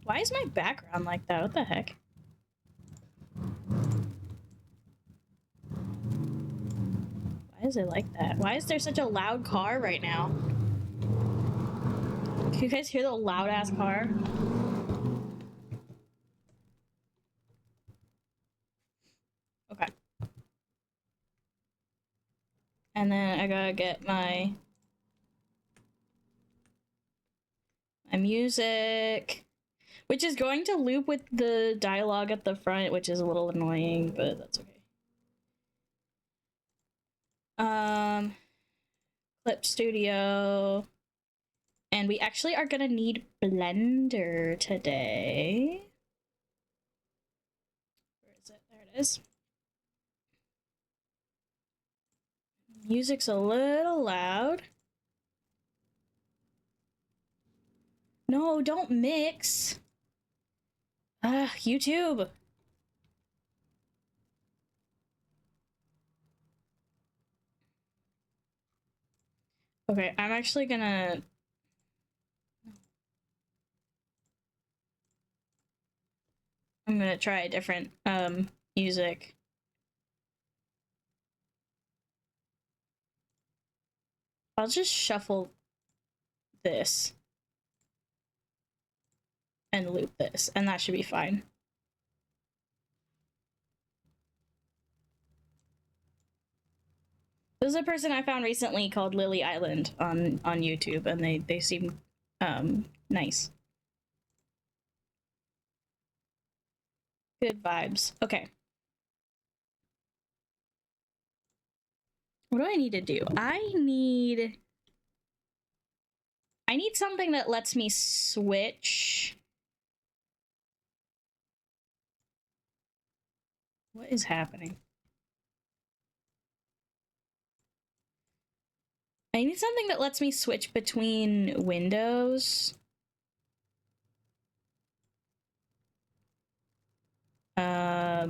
Why is my background like that? What the heck? Why is it like that? Why is there such a loud car right now? Can you guys hear the loud ass car? Okay. And then I gotta get my music, which is going to loop with the dialogue at the front, which is a little annoying, but that's okay. Clip Studio. And we actually are gonna need Blender today. Where is it? There it is. Music's a little loud. No, don't mix. YouTube. Okay, I'm actually gonna... I'm gonna try a different, music. I'll just shuffle this. And loop this, and that should be fine. There's a person I found recently called Lily Island on YouTube, and they seem nice. Good vibes. Okay. What do I need to do? I need something that lets me switch. What is happening? I need something that lets me switch between windows. Let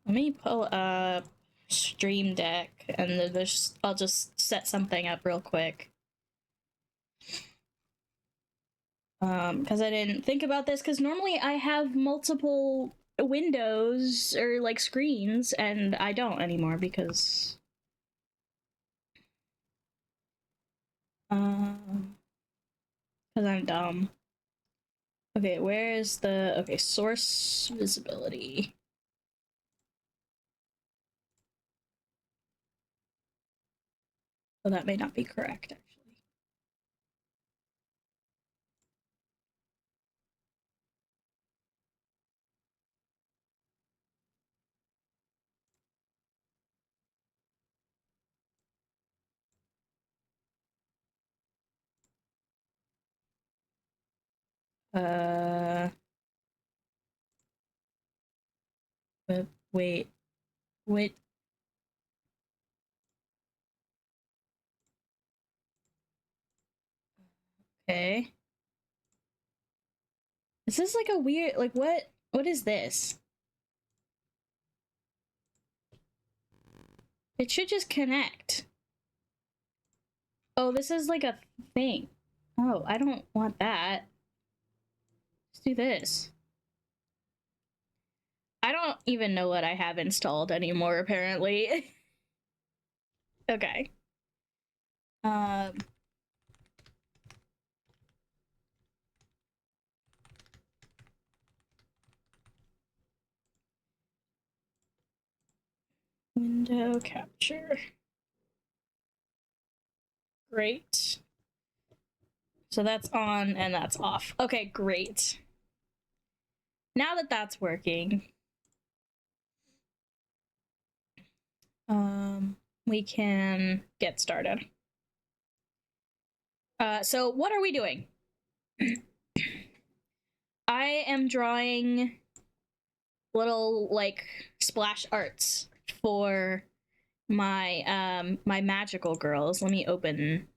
me pull up Stream Deck, and then I'll just set something up real quick. Because I didn't think about this, because normally I have multiple windows or like screens, and I don't anymore because I'm dumb. Okay, where is the... Okay, source visibility. So that may not be correct, actually. But wait. Okay. This is like a weird... Like, what is this? It should just connect. Oh, this is like a thing. Oh, I don't want that. Let's do this. I don't even know what I have installed anymore, apparently. Okay. Window capture. Great. So that's on and that's off. Okay, great. Now that that's working, we can get started. So what are we doing? I am drawing little like splash arts for my my magical girls. Let me open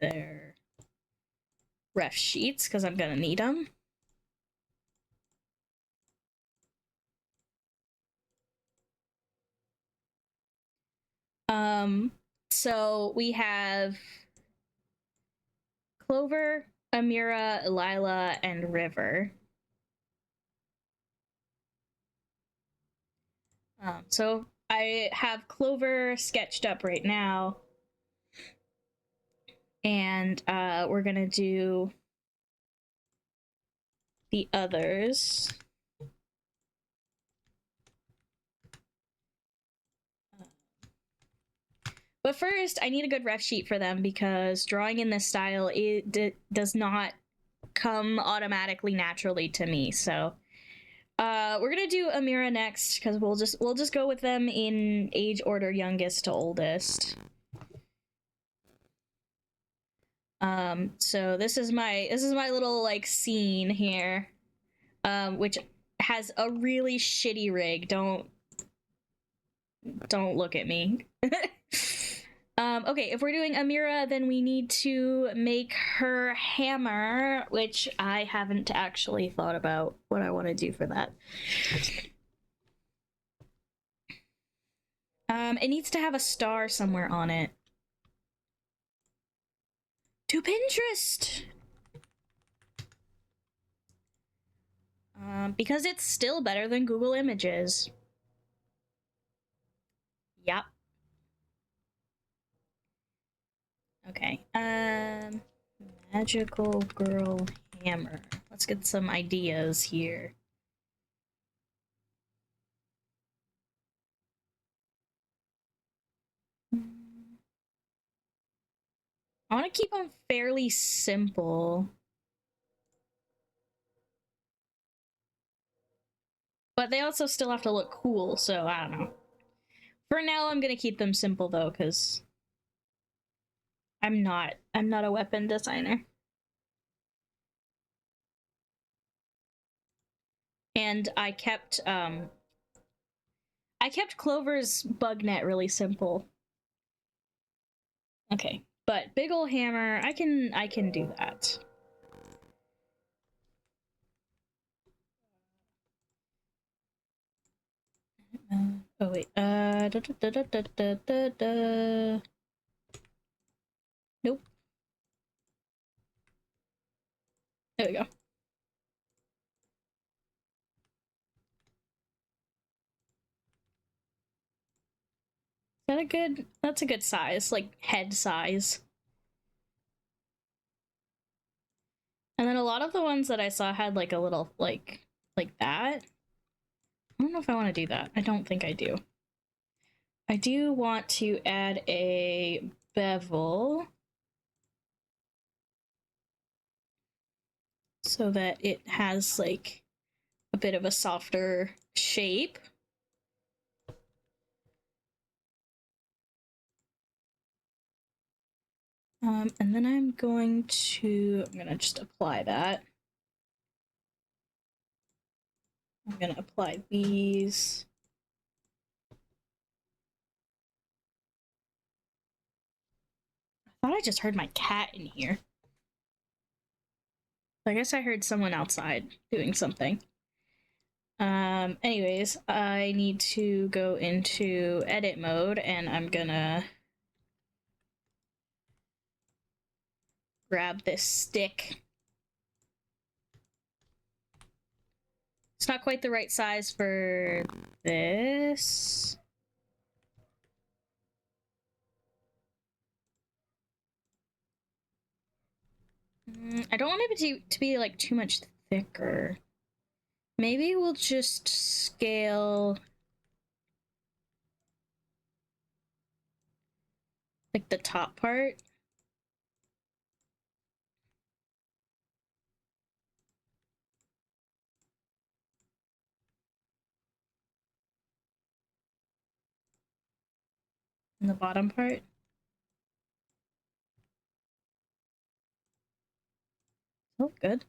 their ref sheets because I'm gonna need them. So we have Clover, Amira, Lila, and River. So I have Clover sketched up right now, and we're gonna do the others. But first, I need a good ref sheet for them because drawing in this style does not come automatically naturally to me. So we're gonna do Amira next because we'll just go with them in age order, youngest to oldest. So this is my little like scene here, which has a really shitty rig. Don't look at me. Okay, if we're doing Amira, then we need to make her hammer, which I haven't actually thought about what I want to do for that. It needs to have a star somewhere on it. To Pinterest! Because it's still better than Google Images. Yep. Okay. Magical girl hammer. Let's get some ideas here. I want to keep them fairly simple. But they also still have to look cool, so I don't know. For now, I'm gonna keep them simple though, because I'm not a weapon designer. And I kept Clover's bug net really simple. Okay, but big ol' hammer, I can do that. Oh wait, nope. There we go. Is that a good? That's a good size, like head size. And then a lot of the ones that I saw had like a little like that. I don't know if I want to do that. I don't think I do. I do want to add a bevel so that it has like a bit of a softer shape. And then I'm gonna just apply that. I'm gonna apply these. I thought I just heard my cat in here. I guess I heard someone outside doing something. Anyways, I need to go into edit mode and I'm gonna grab this stick. It's not quite the right size for this. I don't want it to be like too much thicker. Maybe we'll just scale like the top part. And the bottom part. Oh, good.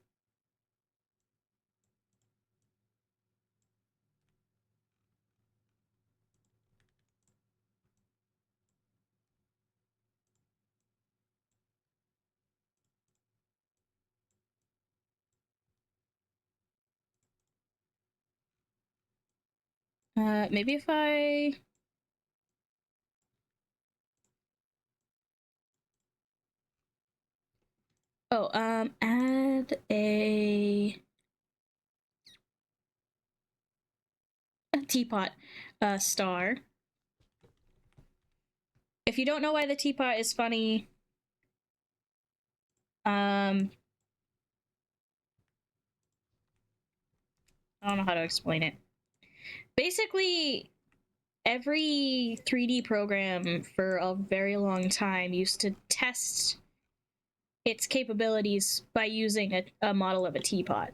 Maybe if I... Oh, a teapot star. If you don't know why the teapot is funny, I don't know how to explain it. Basically, every 3D program for a very long time used to test its capabilities by using a model of a teapot.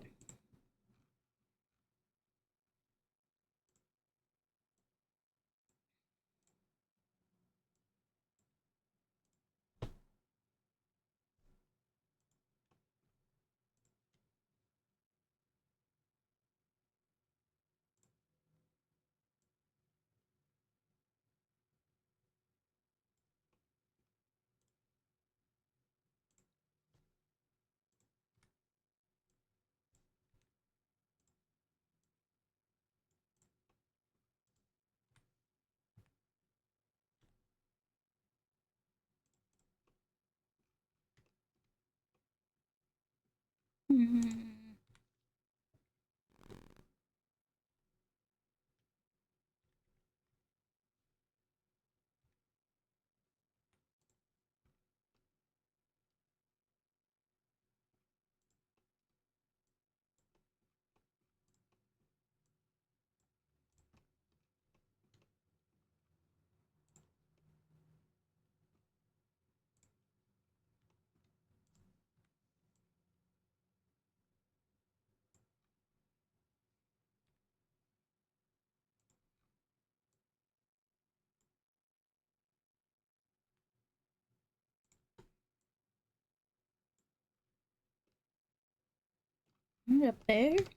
Up there. It's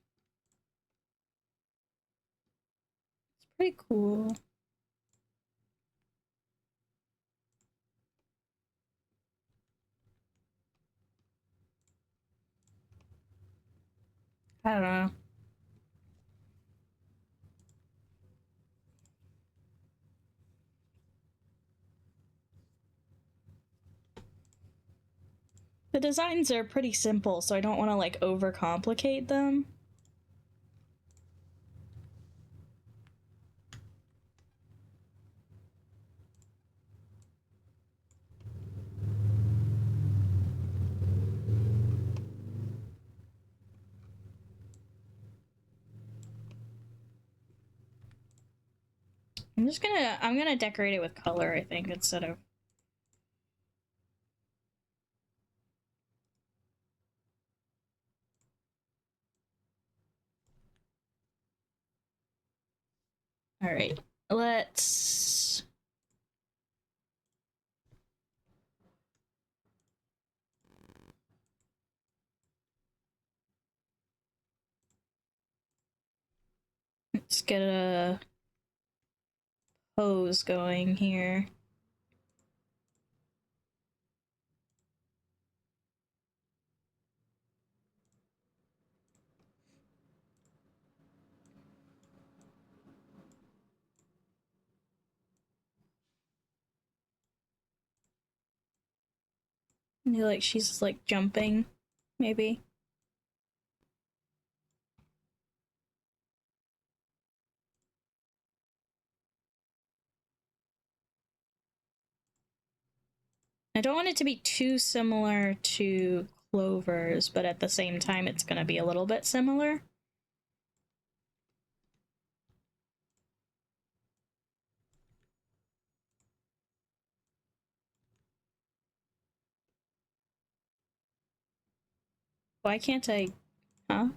pretty cool. I don't know. The designs are pretty simple, so I don't want to like overcomplicate them. I'm gonna decorate it with color, I think, instead of. All right, let's. Let's get a pose going here. Like she's like jumping, maybe. I don't want it to be too similar to Clover's, but at the same time, it's gonna be a little bit similar. Why can't I? Huh?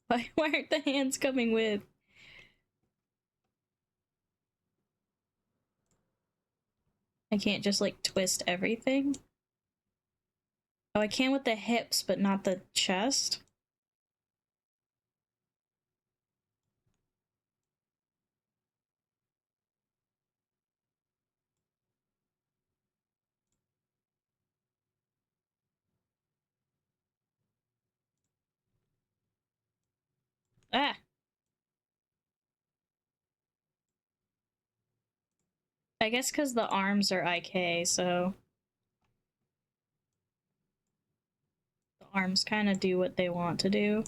Why aren't the hands coming with? I can't just like twist everything? Oh, I can with the hips, but not the chest? Ah! I guess because the arms are IK, so. arms kind of do what they want to do.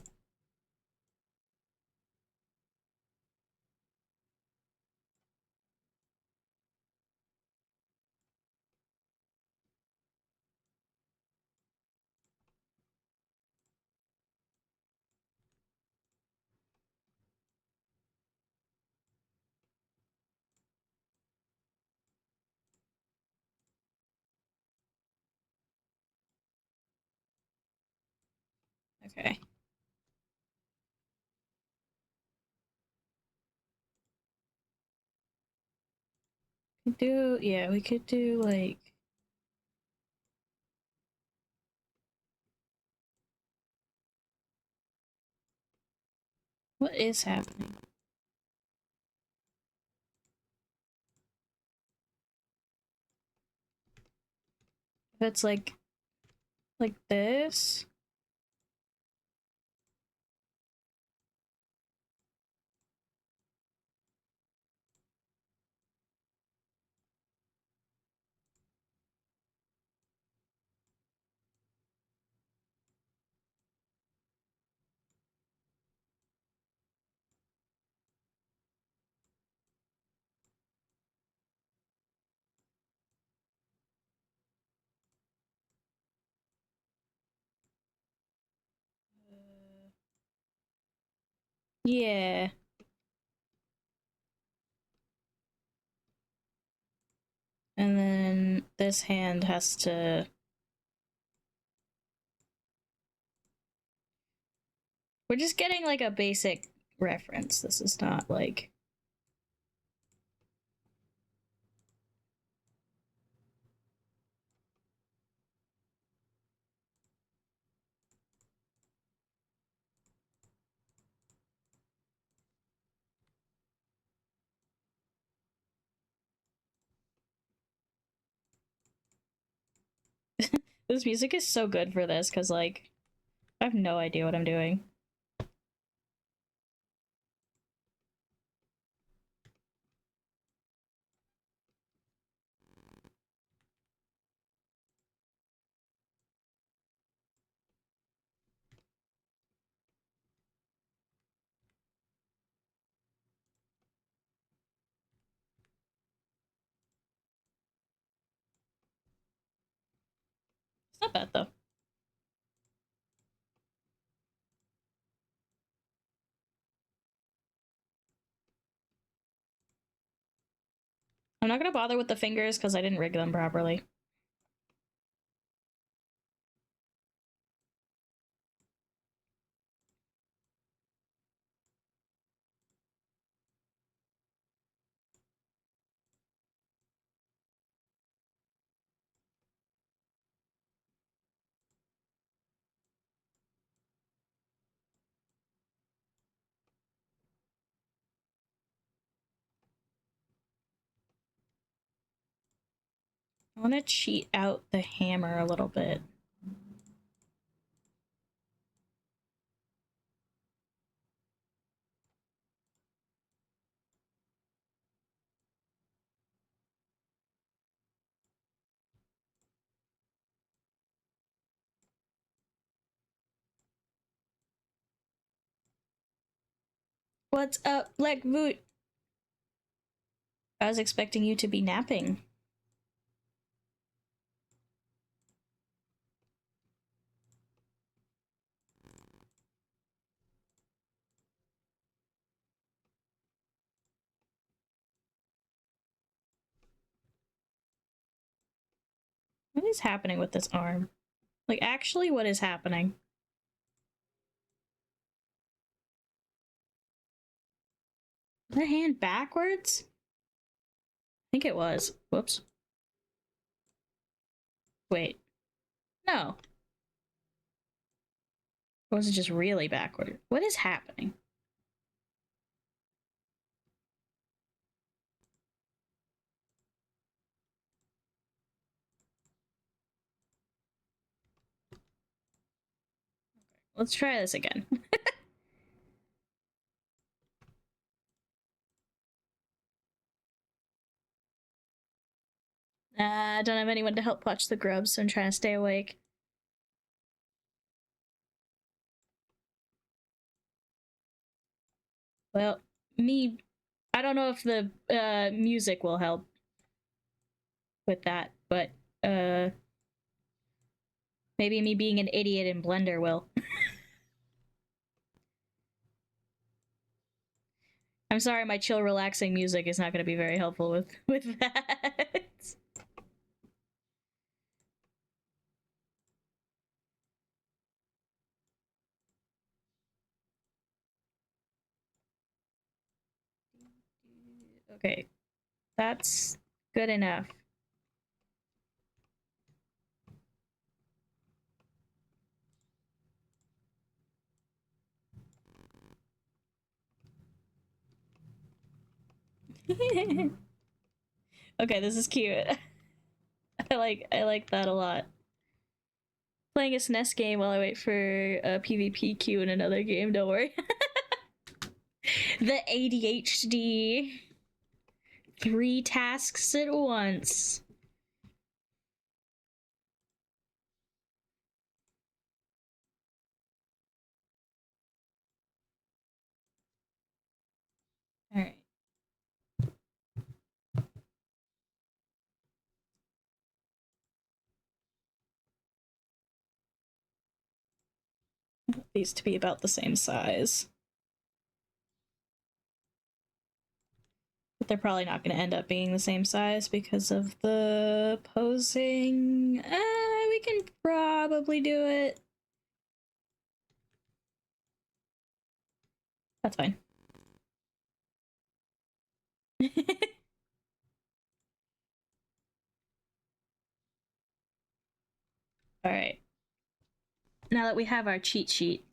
Okay. We could do like. What is happening? If it's like this. Yeah. And then this hand has to. We're just getting like a basic reference. This is not like. This music is so good for this because, like, I have no idea what I'm doing. It's not bad though. I'm not gonna bother with the fingers because I didn't rig them properly. I want to cheat out the hammer a little bit. What's up, Legvoot? I was expecting you to be napping. What is happening with this arm? Like, actually, what is happening? Is that hand backwards? I think it was. Whoops. Wait. No. Or was it just really backward? What is happening? Let's try this again. I don't have anyone to help watch the grubs, so I'm trying to stay awake. Well, I don't know if the music will help with that, but uh, maybe me being an idiot in Blender will. I'm sorry, my chill, relaxing music is not going to be very helpful with that. Okay, that's good enough. Okay, this is cute. I like that a lot. Playing a SNES game while I wait for a PvP queue in another game. Don't worry. The ADHD. 3 tasks at once. All right. These to be about the same size. But they're probably not going to end up being the same size because of the posing. We can probably do it. That's fine. All right. Now that we have our cheat sheet,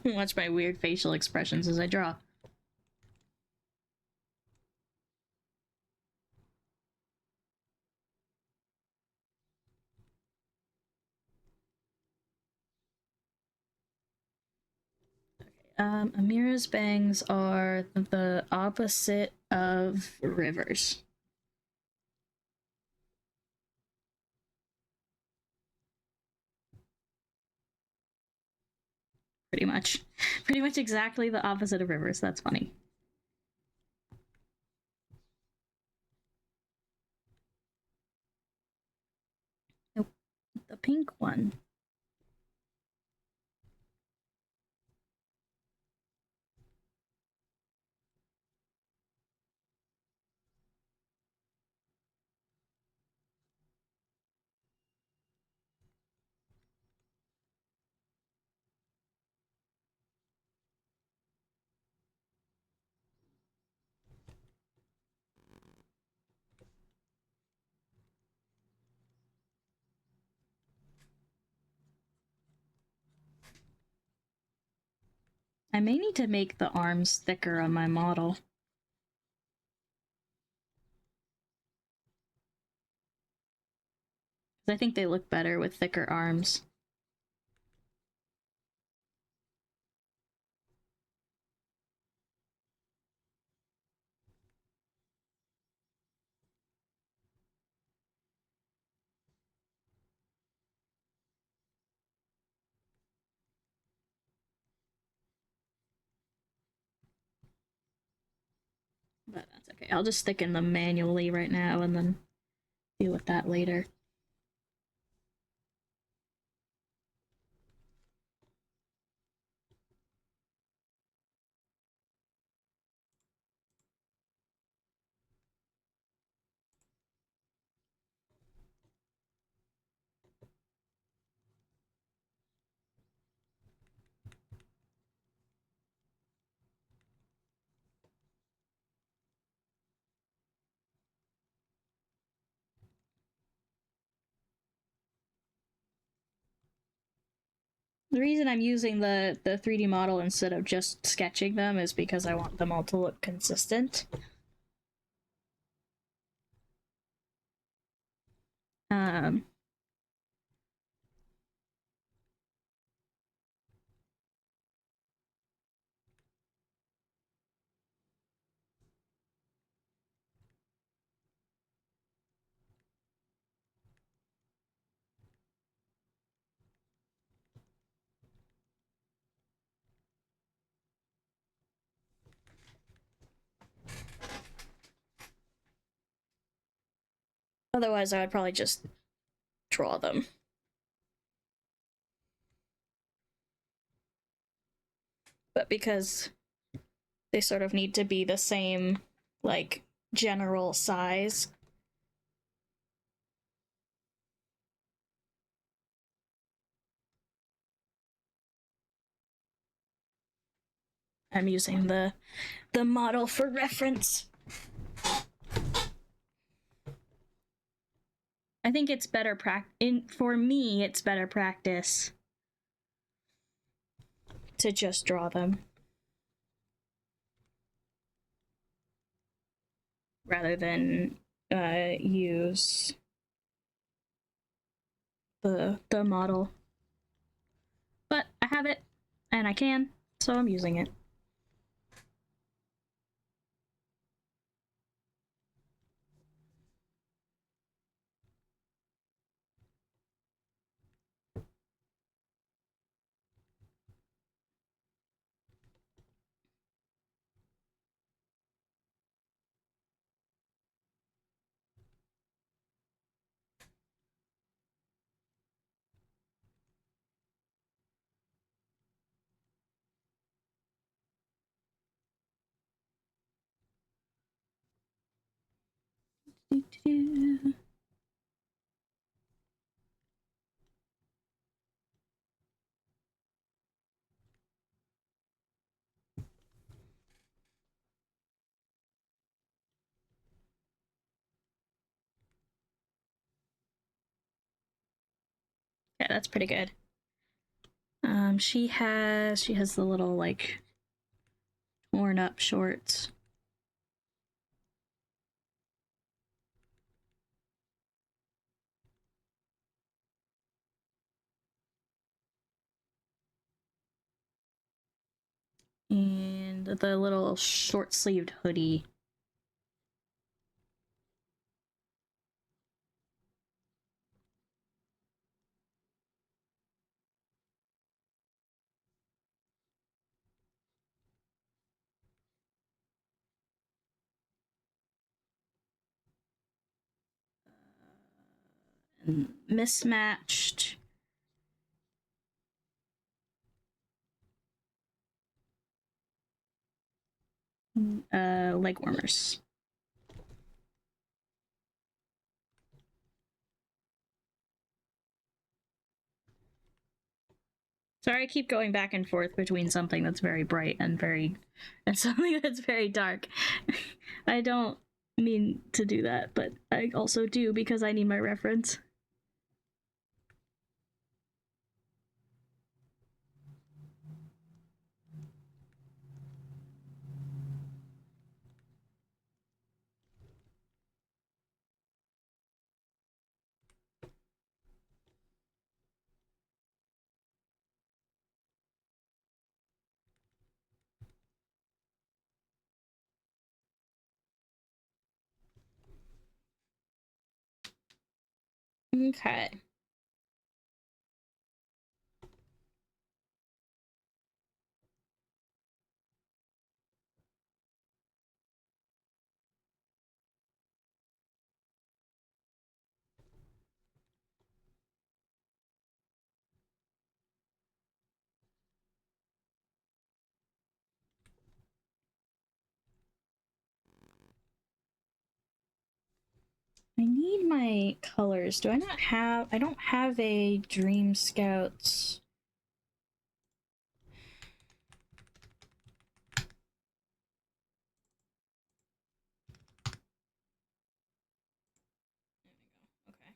watch my weird facial expressions as I draw. Amira's bangs are the opposite of River's. Pretty much. Pretty much exactly the opposite of River's. That's funny. Nope. The pink one. I may need to make the arms thicker on my model. I think they look better with thicker arms. But that's okay. I'll just thicken them manually right now and then deal with that later. The reason I'm using the 3D model instead of just sketching them is because I want them all to look consistent. Otherwise, I would probably just draw them. But because they sort of need to be the same, like, general size, I'm using the model for reference. I think it's better for me, it's better practice to just draw them rather than use the model. But I have it, and I can, so I'm using it. Yeah, that's pretty good. She has the little, like, torn up shorts. And the little short-sleeved hoodie. Mismatched leg warmers. Sorry, I keep going back and forth between something that's very bright and something that's very dark. I don't mean to do that, but I also do because I need my reference. Okay. I need my colors. Do I not have... I don't have a Dream Scouts. Okay.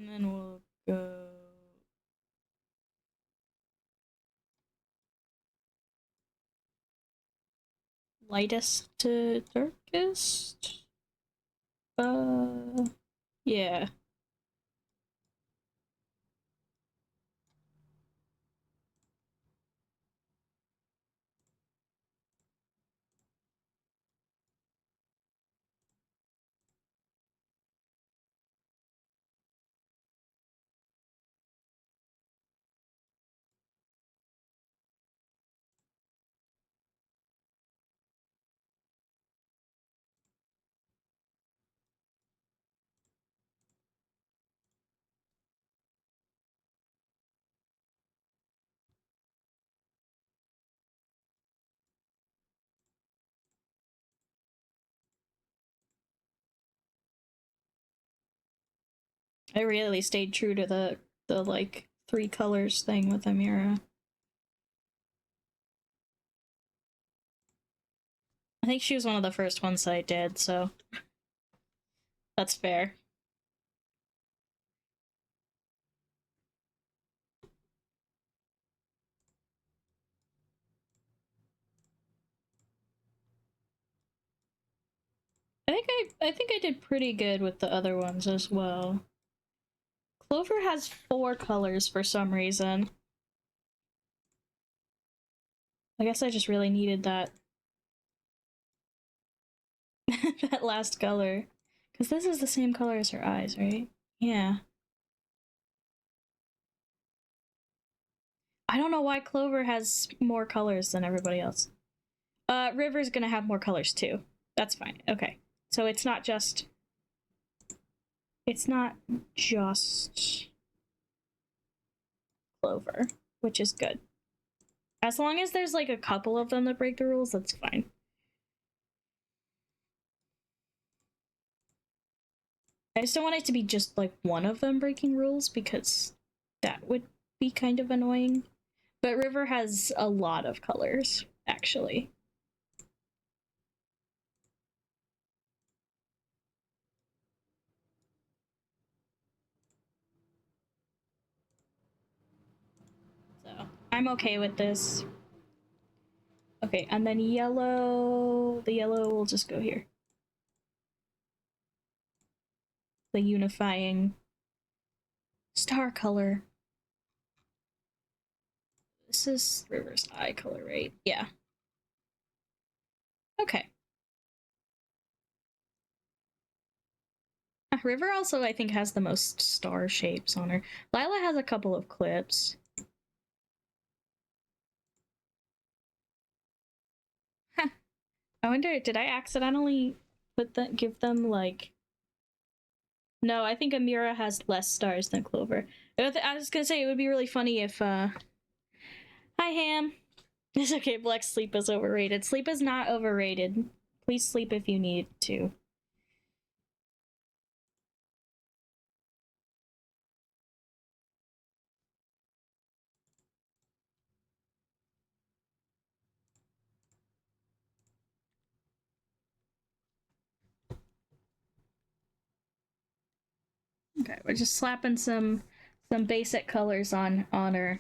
And then we'll go lightest to darkest. Yeah. I really stayed true to the like 3 colors thing with Amira. I think she was one of the first ones I did, so that's fair. I think I did pretty good with the other ones as well. Clover has 4 colors for some reason. I guess I just really needed that that last color. Because this is the same color as her eyes, right? Yeah. I don't know why Clover has more colors than everybody else. River's gonna have more colors too. That's fine. Okay. So it's not just Clover, which is good. As long as there's like a couple of them that break the rules, that's fine. I just don't want it to be just like one of them breaking rules because that would be kind of annoying. But River has a lot of colors, actually. So I'm okay with this. Okay, and then yellow. The yellow will just go here. The unifying star color. This is River's eye color, right? Yeah. Okay. River also, I think, has the most star shapes on her. Lila has a couple of clips. Huh. I wonder, did I accidentally give them like... No, I think Amira has less stars than Clover. I was gonna say, it would be really funny if, Hi, Ham. It's okay, Black sleep is overrated. Sleep is not overrated. Please sleep if you need to. Okay, we're just slapping some basic colors on her.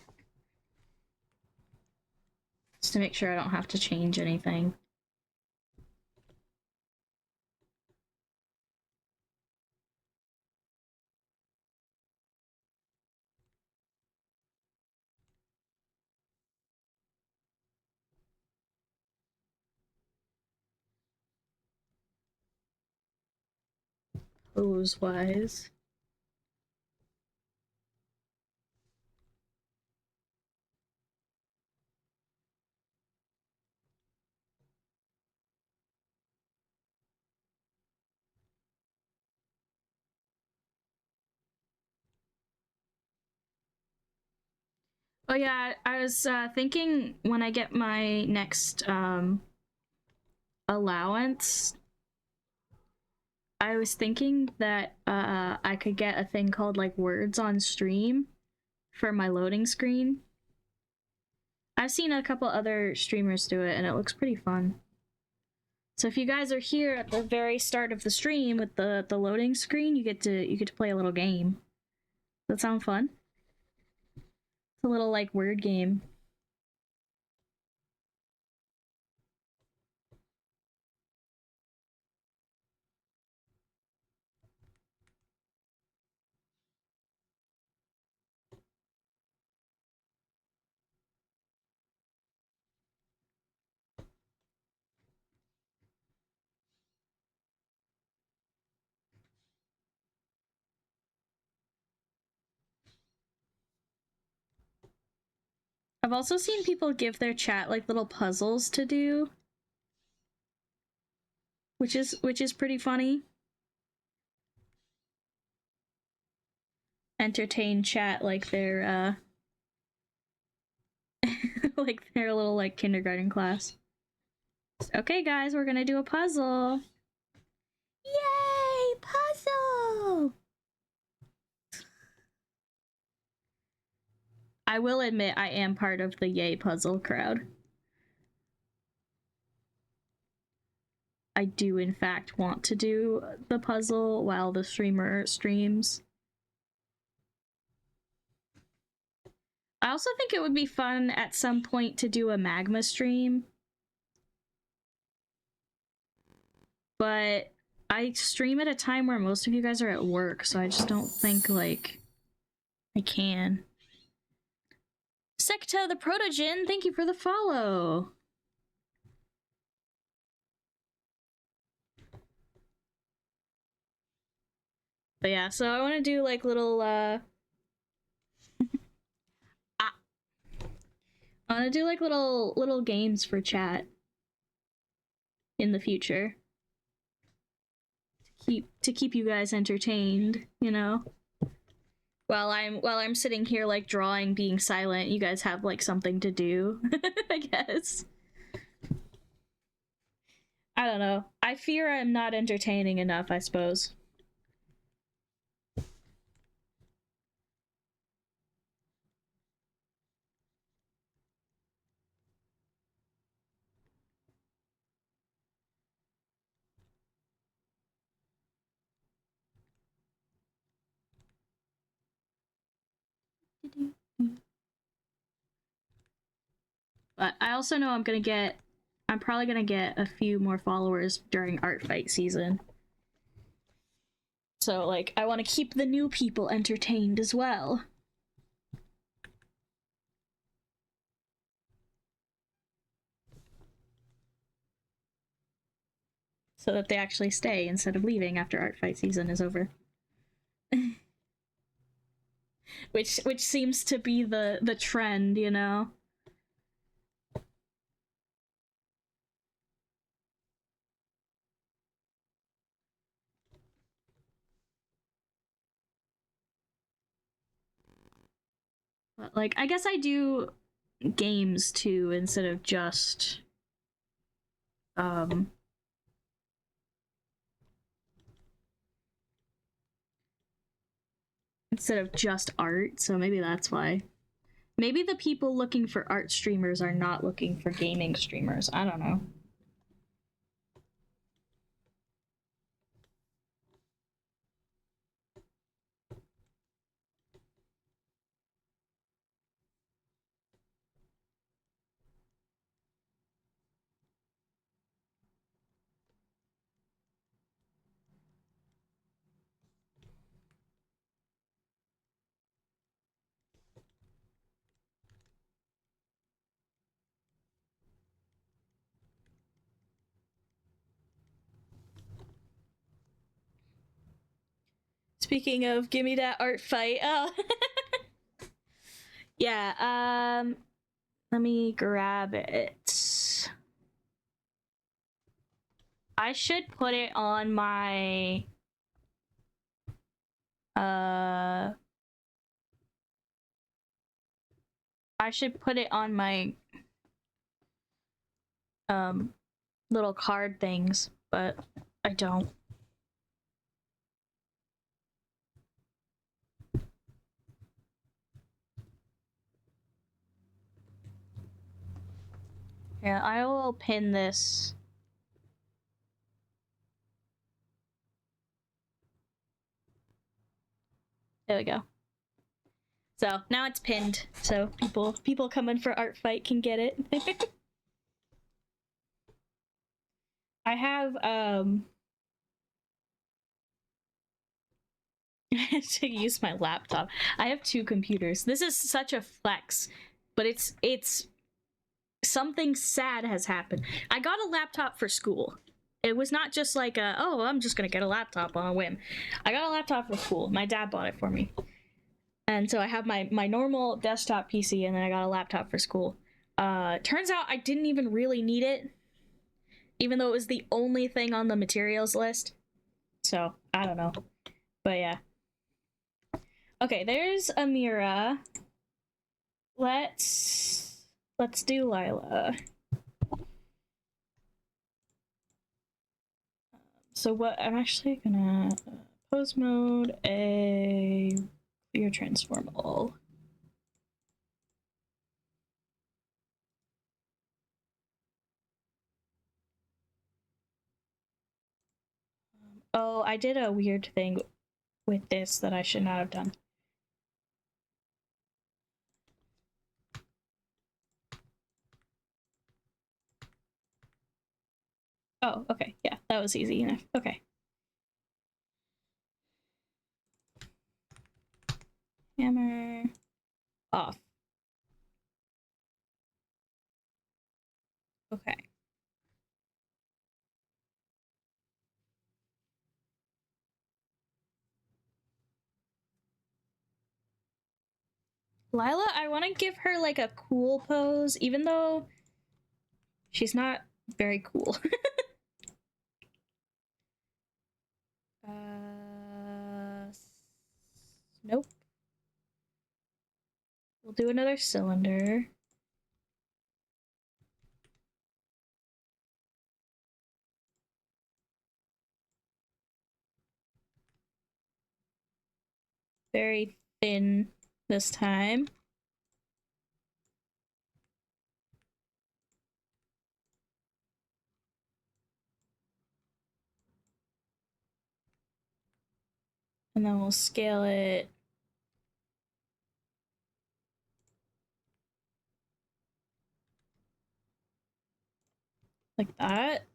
Just to make sure I don't have to change anything. Pose-wise. Oh yeah, I was thinking when I get my next allowance, I was thinking that I could get a thing called like words on stream for my loading screen. I've seen a couple other streamers do it and it looks pretty fun. So if you guys are here at the very start of the stream with the loading screen, you get to play a little game. That sound fun? It's a little like word game. I've also seen people give their chat like little puzzles to do, which is pretty funny. Entertain chat like they're like their little like kindergarten class. Okay, guys, we're gonna do a puzzle. Yay, puzzle! I will admit I am part of the yay puzzle crowd. I do in fact want to do the puzzle while the streamer streams. I also think it would be fun at some point to do a magma stream. But I stream at a time where most of you guys are at work, so I just don't think, like, I can. Sekta the Protogen, thank you for the follow. But yeah, so I want to do, like, little, I want to do, like, little games for chat in the future. To keep you guys entertained, you know? While I'm sitting here like drawing, being silent, you guys have like something to do, I guess. I don't know. I fear I'm not entertaining enough, I suppose. But I also know I'm probably gonna get a few more followers during ARTFIGHT season. So, like, I want to keep the new people entertained as well. So that they actually stay instead of leaving after ARTFIGHT season is over. which seems to be the trend, you know? But, like, I guess I do games too instead of just art, so maybe that's why. Maybe the people looking for art streamers are not looking for gaming streamers. I don't know. Speaking of, give me that art fight. Oh. Yeah, let me grab it. I should put it on my I should put it on my little card things, but I don't. Yeah, I will pin this. There we go. So now it's pinned, so people coming for Art Fight can get it. I have I had to use my laptop. I have two computers. This is such a flex, but it's something sad has happened. I got a laptop for school. It was not just like oh, I'm just gonna get a laptop on a whim. I got a laptop for school. My dad bought it for me. And so I have my normal desktop PC, and then I got a laptop for school. Turns out I didn't even really need it, even though it was the only thing on the materials list. So I don't know, but yeah. Okay, there's Amira. Let's do Lila. So what I'm actually gonna pose mode a clear transform all. Oh, I did a weird thing with this that I should not have done. Oh, okay. Yeah, that was easy enough. Okay. Hammer off. Okay. Lila, I want to give her like a cool pose, even though she's not very cool. Nope. We'll do another cylinder. Very thin this time. And then we'll scale it like that.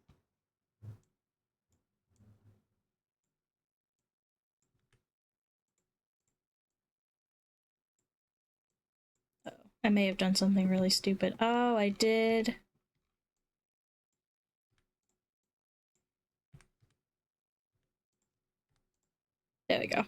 Oh, I may have done something really stupid. Oh, I did. There we go.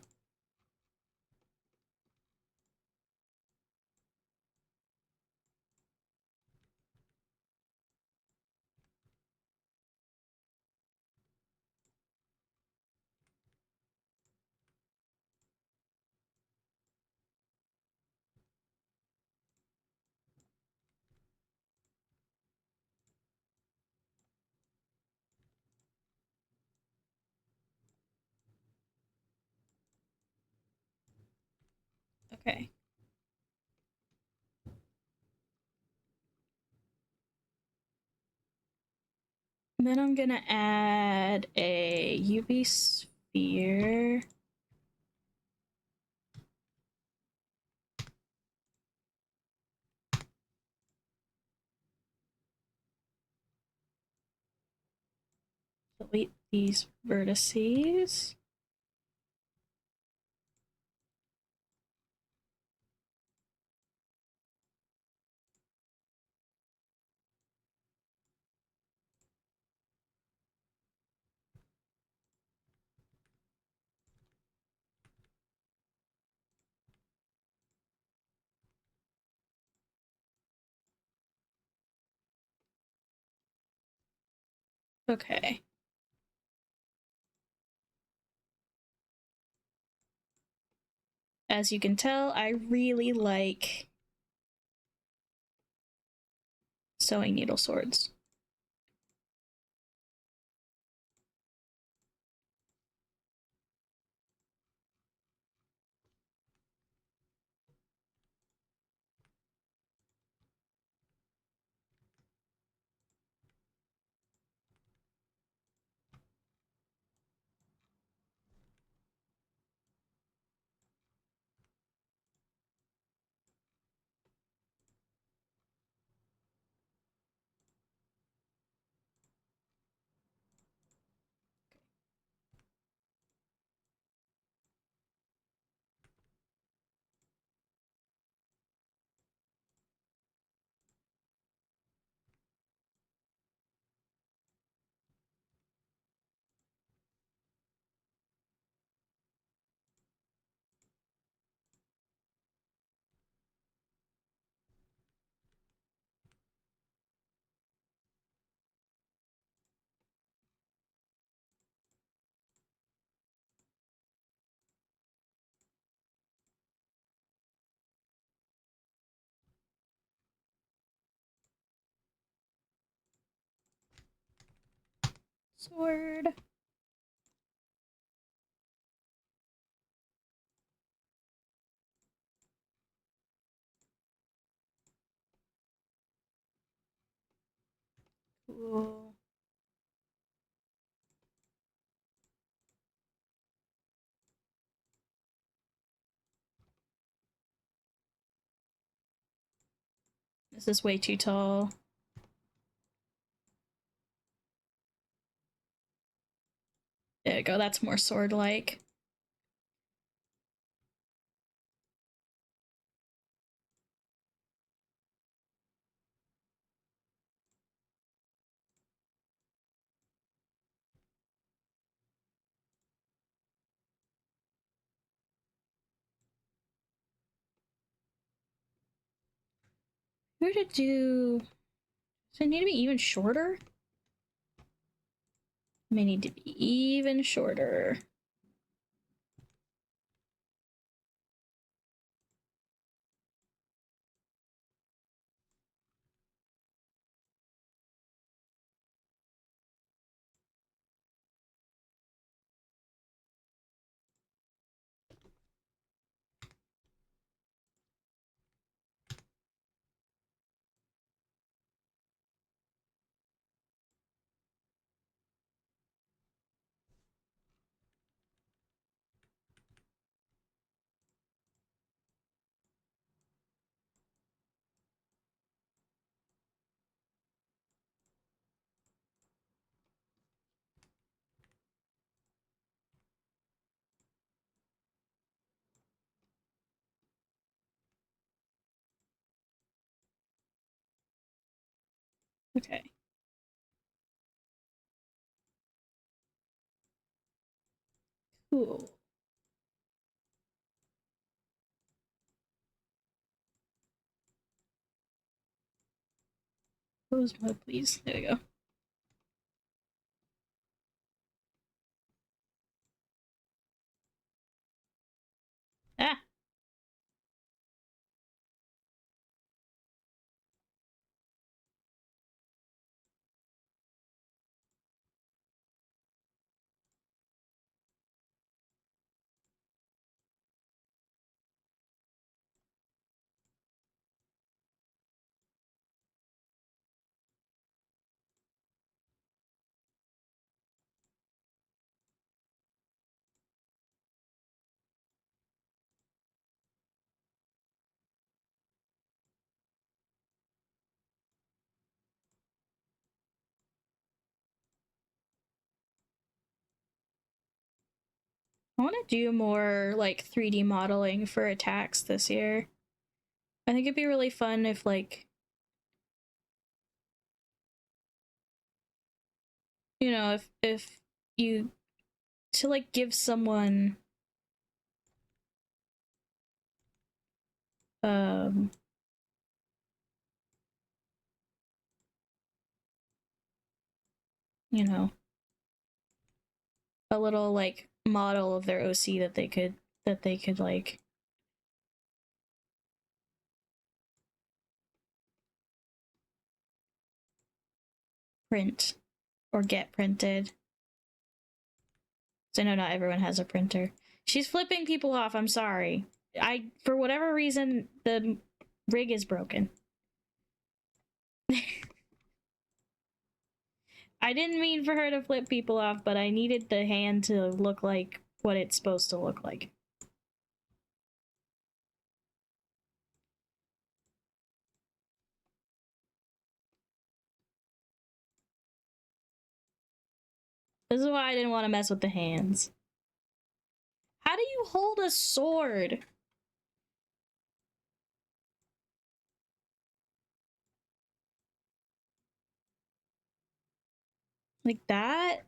Okay. And then I'm gonna add a UV sphere. Delete these vertices. Okay. As you can tell, I really like sewing needle swords. Sword. Cool. This is way too tall. There we go, that's more sword-like. Where to do... Does it need to be even shorter? It may need to be even shorter. Okay. Cool. Close mode, please. There we go. Ah! I want to do more, like, 3D modeling for attacks this year. I think it'd be really fun if, like... You know, if you... To, like, give someone... You know, a little, like, model of their OC that they could, like... print. Or get printed. So I know not everyone has a printer. She's flipping people off, I'm sorry. For whatever reason, the rig is broken. I didn't mean for her to flip people off, but I needed the hand to look like what it's supposed to look like. This is why I didn't want to mess with the hands. How do you hold a sword? Like that?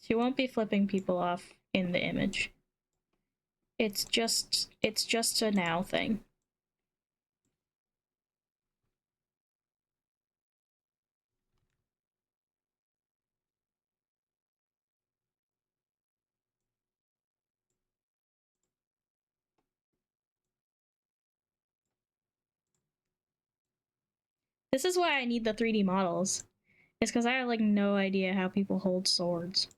She won't be flipping people off in the image. It's just a now thing. 'Cause, This is why I need the 3D models. It's because I have like no idea how people hold swords.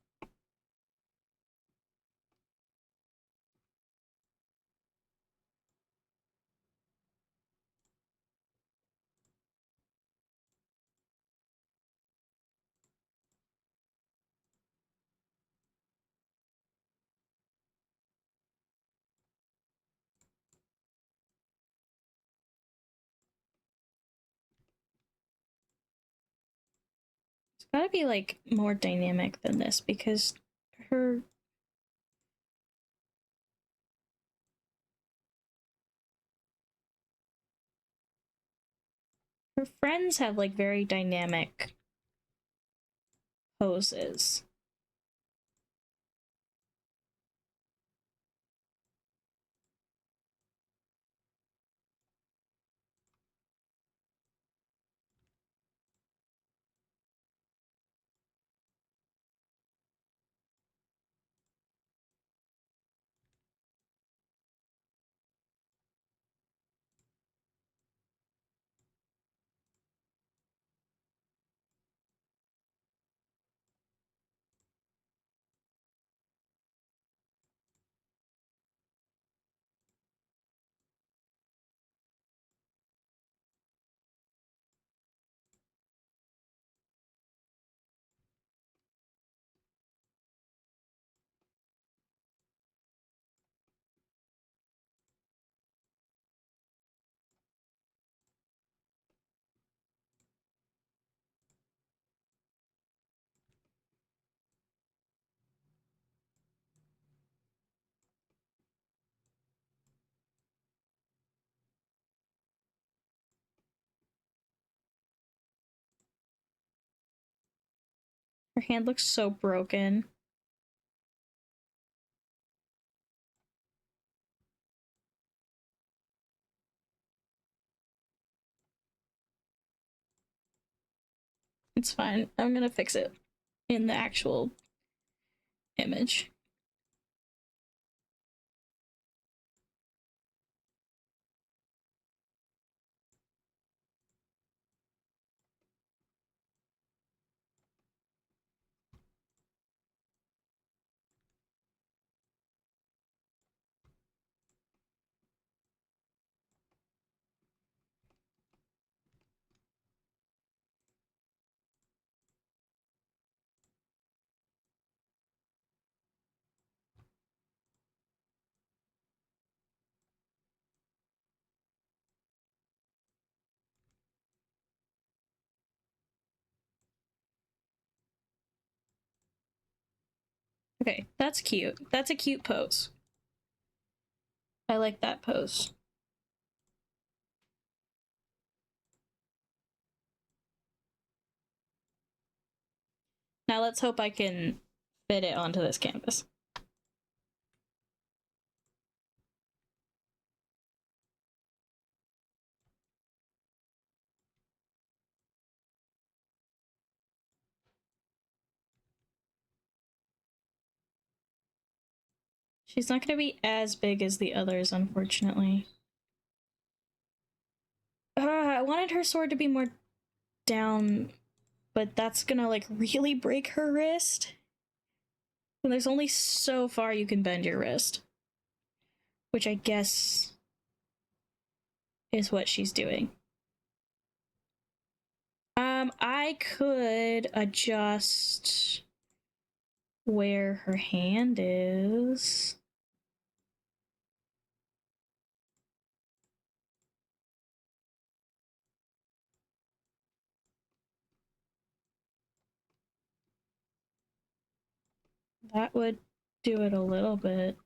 It's gotta be like more dynamic than this because her her friends have like very dynamic poses. Her hand looks so broken. It's fine. I'm gonna fix it in the actual image. Okay, that's cute. That's a cute pose. I like that pose. Now let's hope I can fit it onto this canvas. She's not going to be as big as the others, unfortunately. I wanted her sword to be more down, but that's gonna like really break her wrist. And there's only so far you can bend your wrist, which I guess is what she's doing. I could adjust where her hand is. That would do it a little bit.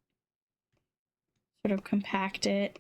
Sort of compact it.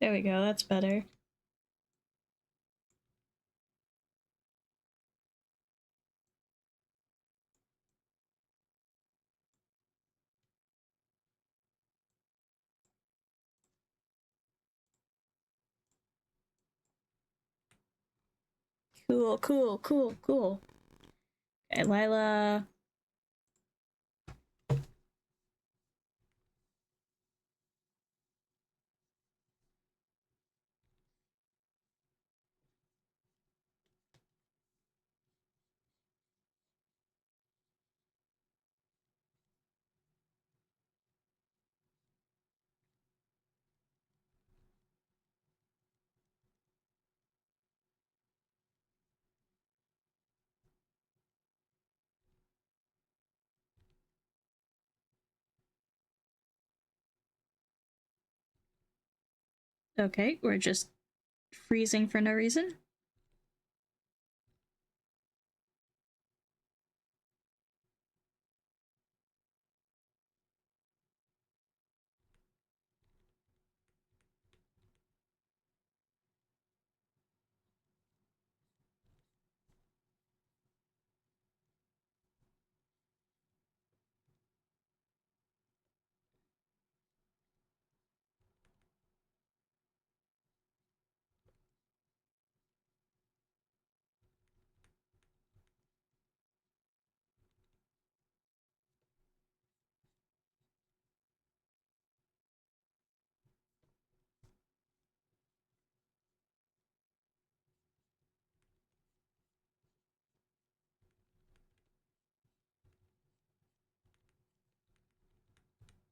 There we go, that's better. Cool, cool, cool, cool. Okay, Lila. Okay, we're just freezing for no reason.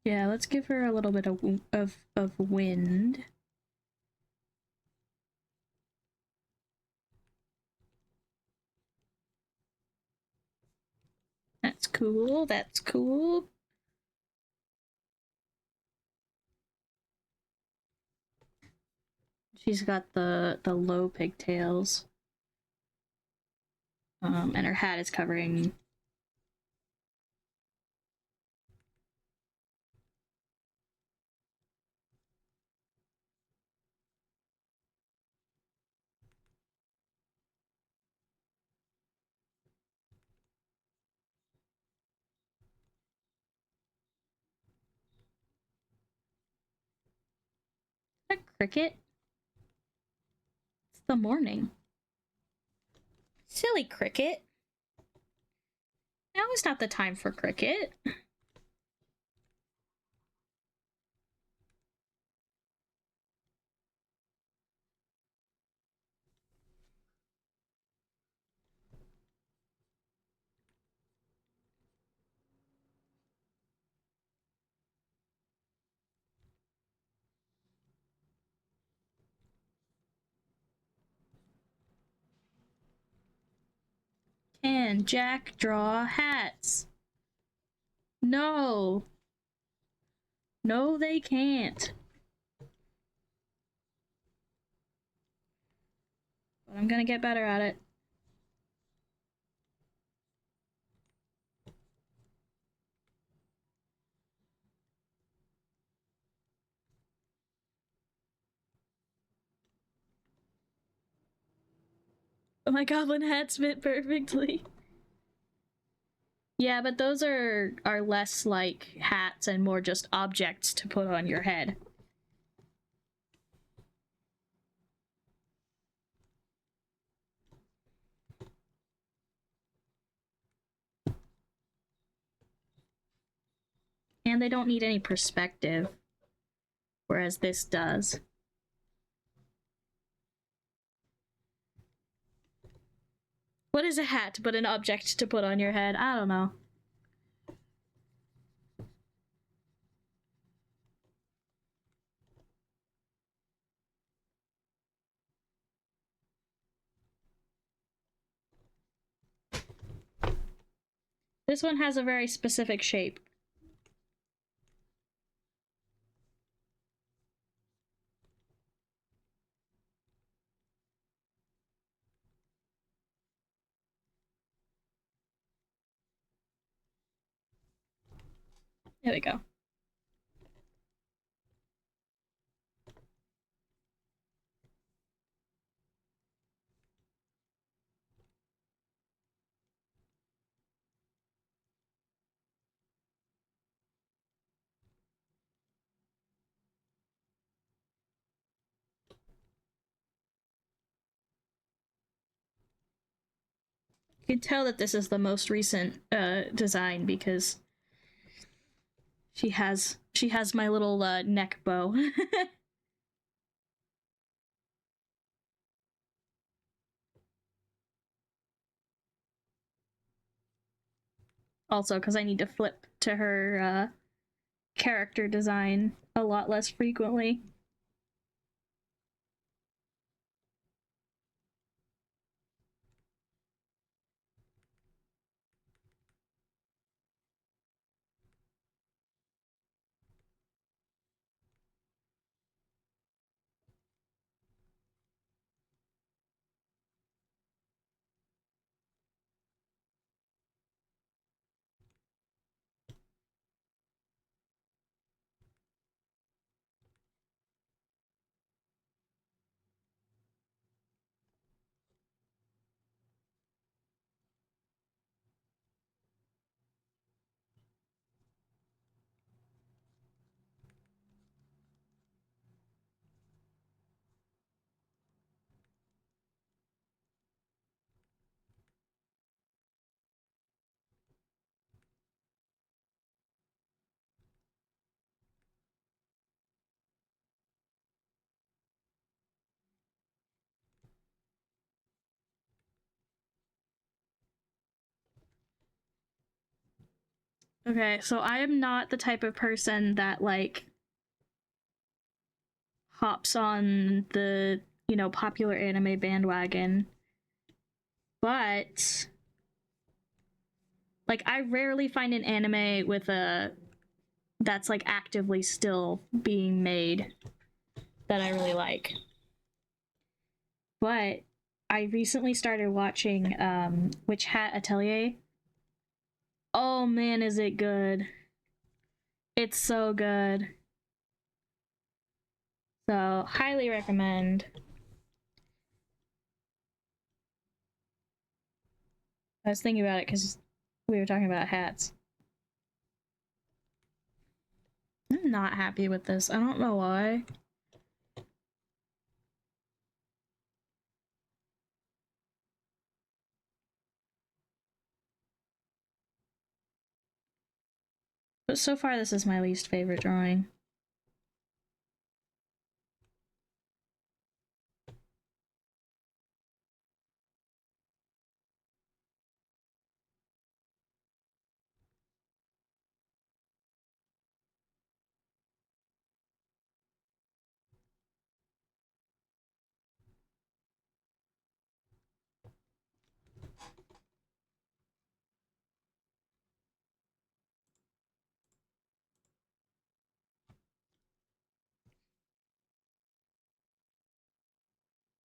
Yeah, let's give her a little bit of wind. That's cool. That's cool. She's got the low pigtails. And her hat is covering. A cricket? It's the morning. Silly cricket. Now is not the time for cricket. Can Jack draw hats? No. No, they can't. But I'm gonna get better at it. Oh, my goblin hats fit perfectly. Yeah, but those are less like hats and more just objects to put on your head. And they don't need any perspective, whereas this does. What is a hat but an object to put on your head? I don't know. This one has a very specific shape. There we go. You can tell that this is the most recent design because she has my little neck bow. Also, because I need to flip to her character design a lot less frequently. Okay, so I am not the type of person that like hops on the, you know, popular anime bandwagon. But like I rarely find an anime with a that's like actively still being made that I really like. But I recently started watching Witch Hat Atelier. Oh man, is it good. It's so good. So, highly recommend. I was thinking about it because we were talking about hats. I'm not happy with this. I don't know why. But so far, this is my least favorite drawing.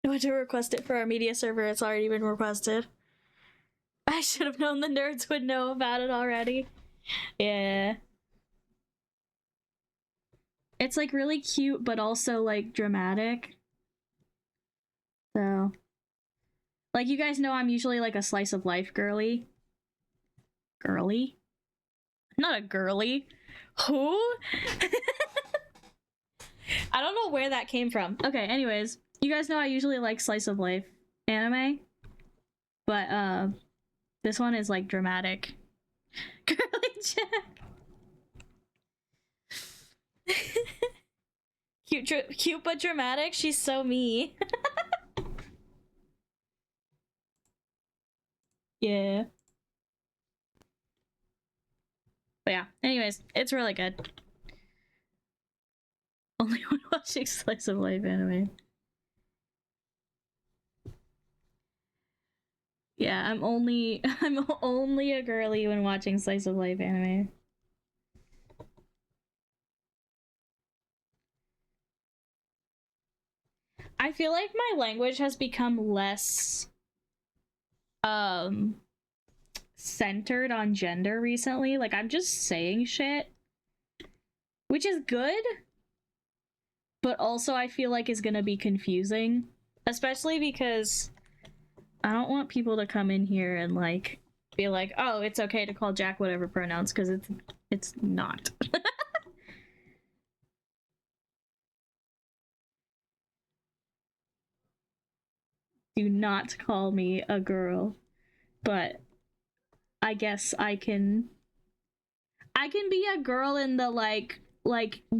I went to request it for our media server. It's already been requested. I should have known the nerds would know about it already. Yeah. It's like really cute, but also like dramatic. So, like, you guys know I'm usually like a slice of life girly. Girly? Not a girly. Who? I don't know where that came from. Okay, anyways, you guys know I usually like slice of life anime, but this one is like dramatic. Girly Jack. Cute but dramatic. She's so me. Yeah. But yeah. Anyways, it's really good. Only when watching slice of life anime. Yeah, I'm only a girly when watching slice of life anime. I feel like my language has become less um centered on gender recently. Like I'm just saying shit, which is good, but also I feel like is going to be confusing, especially because I don't want people to come in here and like be like, "Oh, it's okay to call Jack whatever pronouns," because it's not. Do not call me a girl. but I guess I can be a girl in the like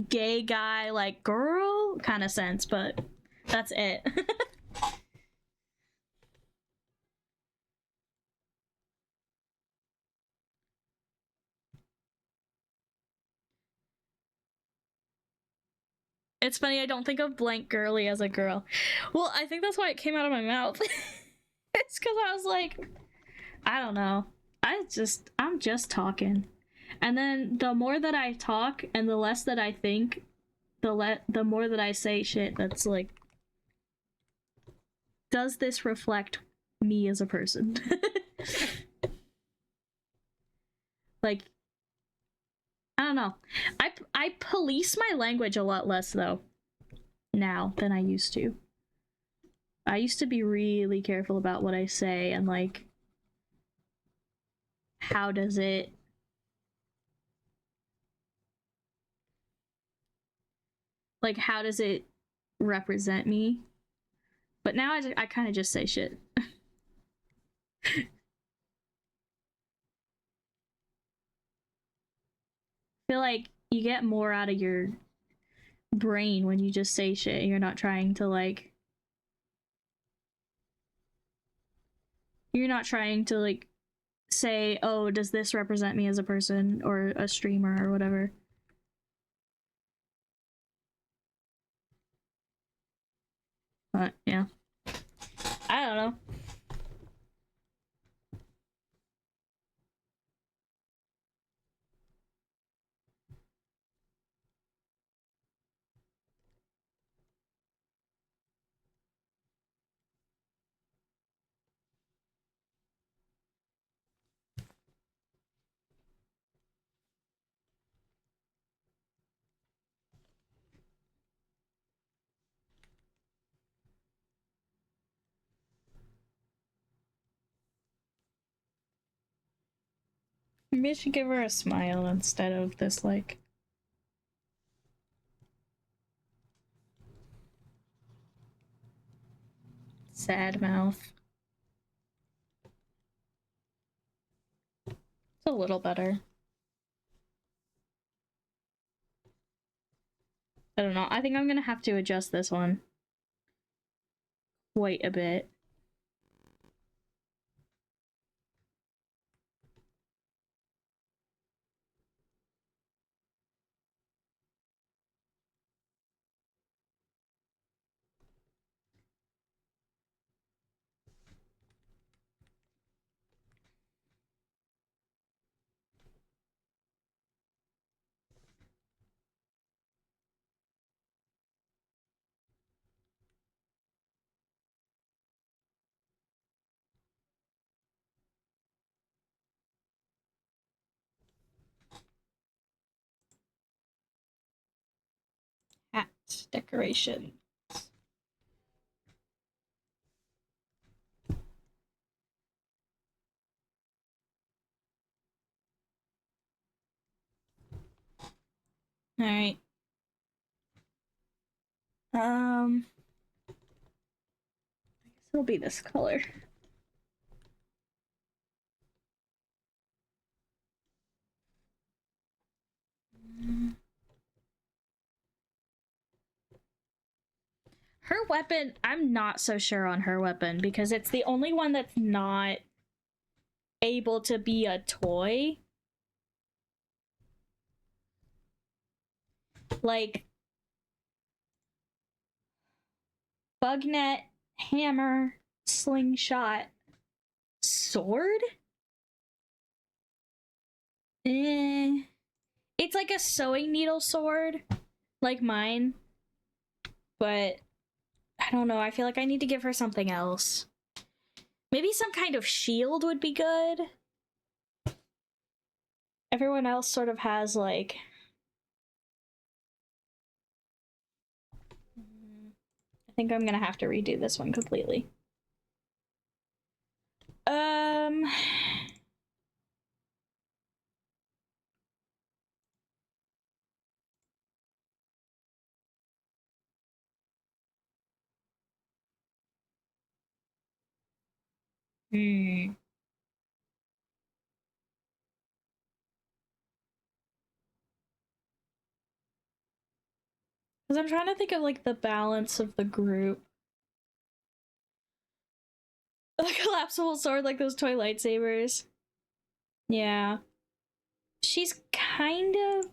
gay guy like girl kind of sense, but that's it. It's funny, I don't think of blank girly as a girl. Well, I think that's why it came out of my mouth. It's because I was like, I don't know. I'm just talking. And then the more that I talk and the less that I think, the more that I say shit that's like, does this reflect me as a person? Like, I don't know. I police my language a lot less though now than I used to. I used to be really careful about what I say and like how does it represent me? But now I kind of just say shit. Feel like you get more out of your brain when you just say shit. You're not trying to like say, "Oh, does this represent me as a person or a streamer or whatever?" But yeah. I don't know. Maybe I should give her a smile instead of this like sad mouth. It's a little better. I don't know. I think I'm gonna have to adjust this one quite a bit. Hat decoration. All right. I guess it'll be this color. Her weapon, I'm not so sure on her weapon because it's the only one that's not able to be a toy. Like bug net, hammer, slingshot, sword? It's like a sewing needle sword, like mine, but I don't know. I feel like I need to give her something else. Maybe some kind of shield would be good. Everyone else sort of has like. I think I'm gonna have to redo this one completely. Um. Hmm. Because I'm trying to think of like the balance of the group. A collapsible sword like those toy lightsabers. Yeah. She's kind of...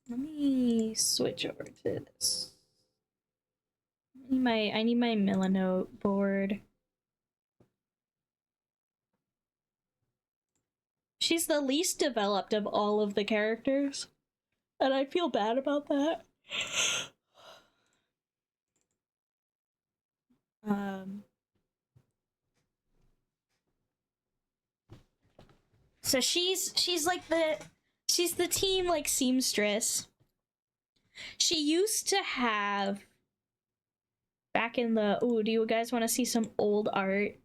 Let me switch over to this. I need my Milanote board. She's the least developed of all of the characters. And I feel bad about that. So she's like she's the team like seamstress. She used to have back in the do you guys want to see some old art?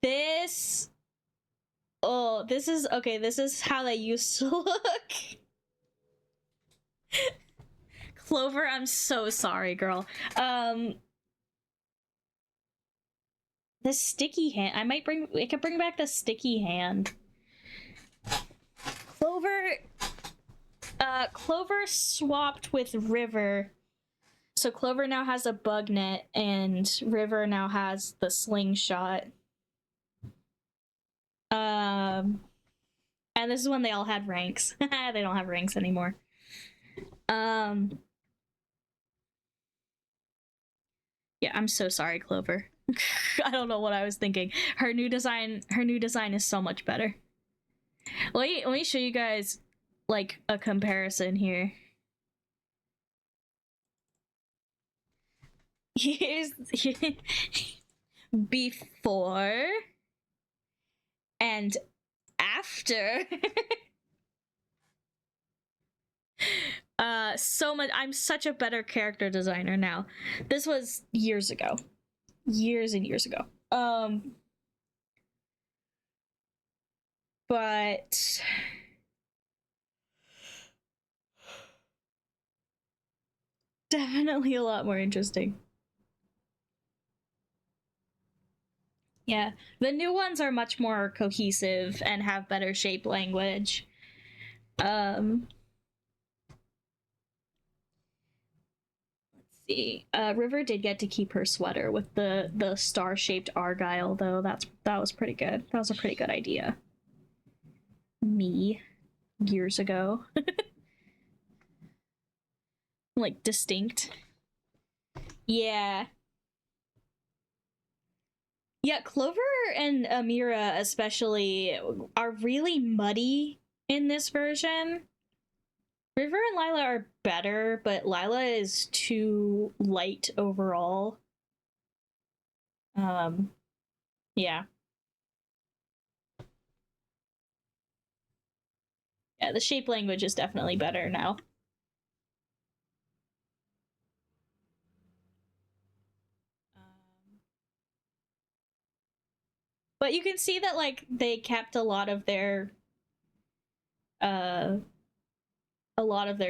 This this is how they used to look. Clover, I'm so sorry, girl. The sticky hand. I could bring back the sticky hand. Clover swapped with River. So Clover now has a bug net and River now has the slingshot. And this is when they all had ranks. They don't have ranks anymore. Yeah, I'm so sorry, Clover. I don't know what I was thinking. Her new design is so much better. Let me show you guys like a comparison here. Here's before and after. So much. I'm such a better character designer now. This was years ago. Years and years ago. But definitely a lot more interesting. Yeah, the new ones are much more cohesive and have better shape language. Let's see. River did get to keep her sweater with the star-shaped argyle, though. That was pretty good. That was a pretty good idea. Me, years ago. Like, distinct. Yeah. Yeah, Clover and Amira especially are really muddy in this version. River and Lila are better, but Lila is too light overall. Yeah. Yeah, the shape language is definitely better now. But you can see that like they kept a lot of their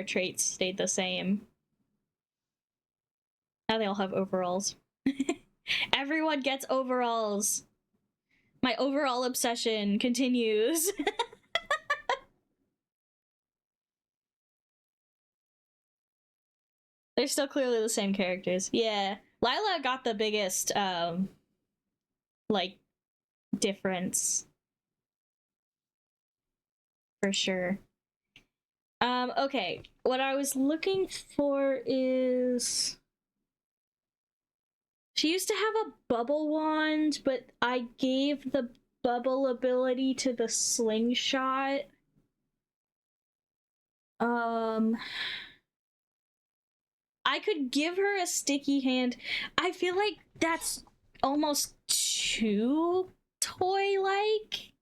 traits stayed the same. Now they all have overalls. Everyone gets overalls. My overall obsession continues. They're still clearly the same characters. Yeah. Lila got the biggest like difference. For sure. Okay. What I was looking for is she used to have a bubble wand, but I gave the bubble ability to the slingshot. I could give her a sticky hand. I feel like that's almost too toy-like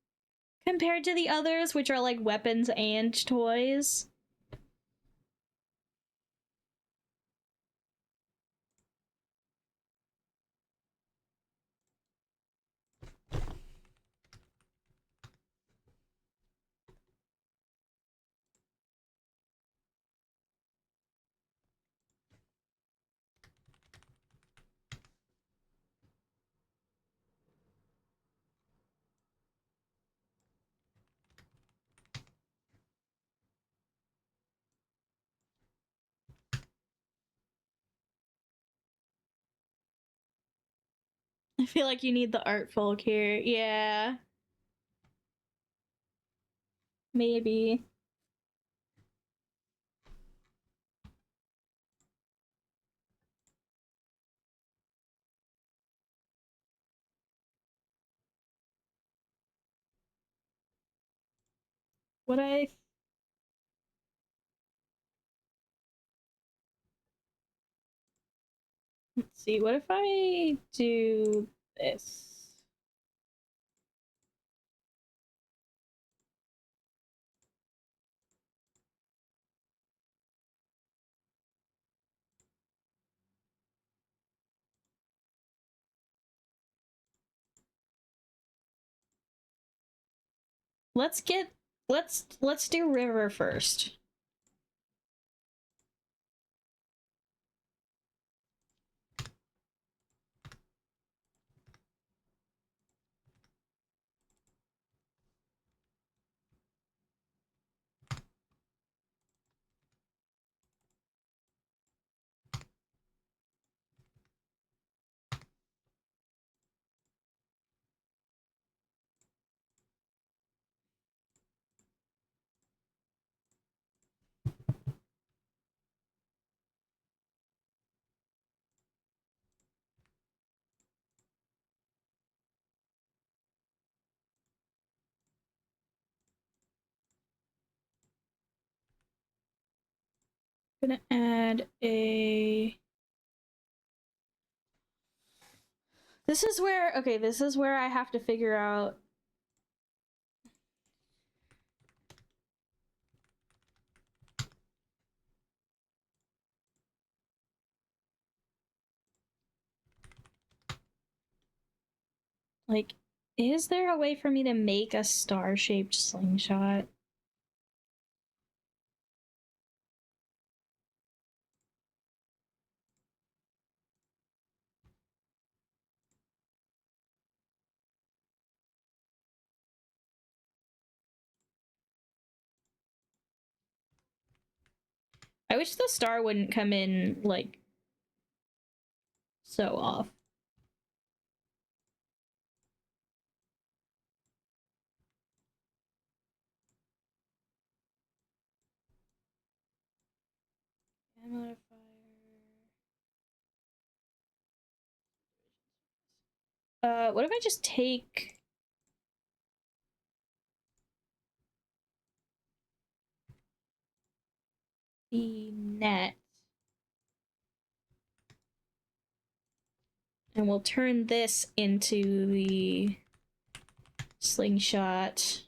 compared to the others, which are like weapons and toys. I feel like you need the art folk here. Yeah. Maybe. What I let's see, what if I do this? Let's get let's do river first. I'm gonna add a This is where okay, this is where I have to figure out like is there a way for me to make a star-shaped slingshot? I wish the star wouldn't come in like so off. Modifier. What if I just take the net and we'll turn this into the slingshot.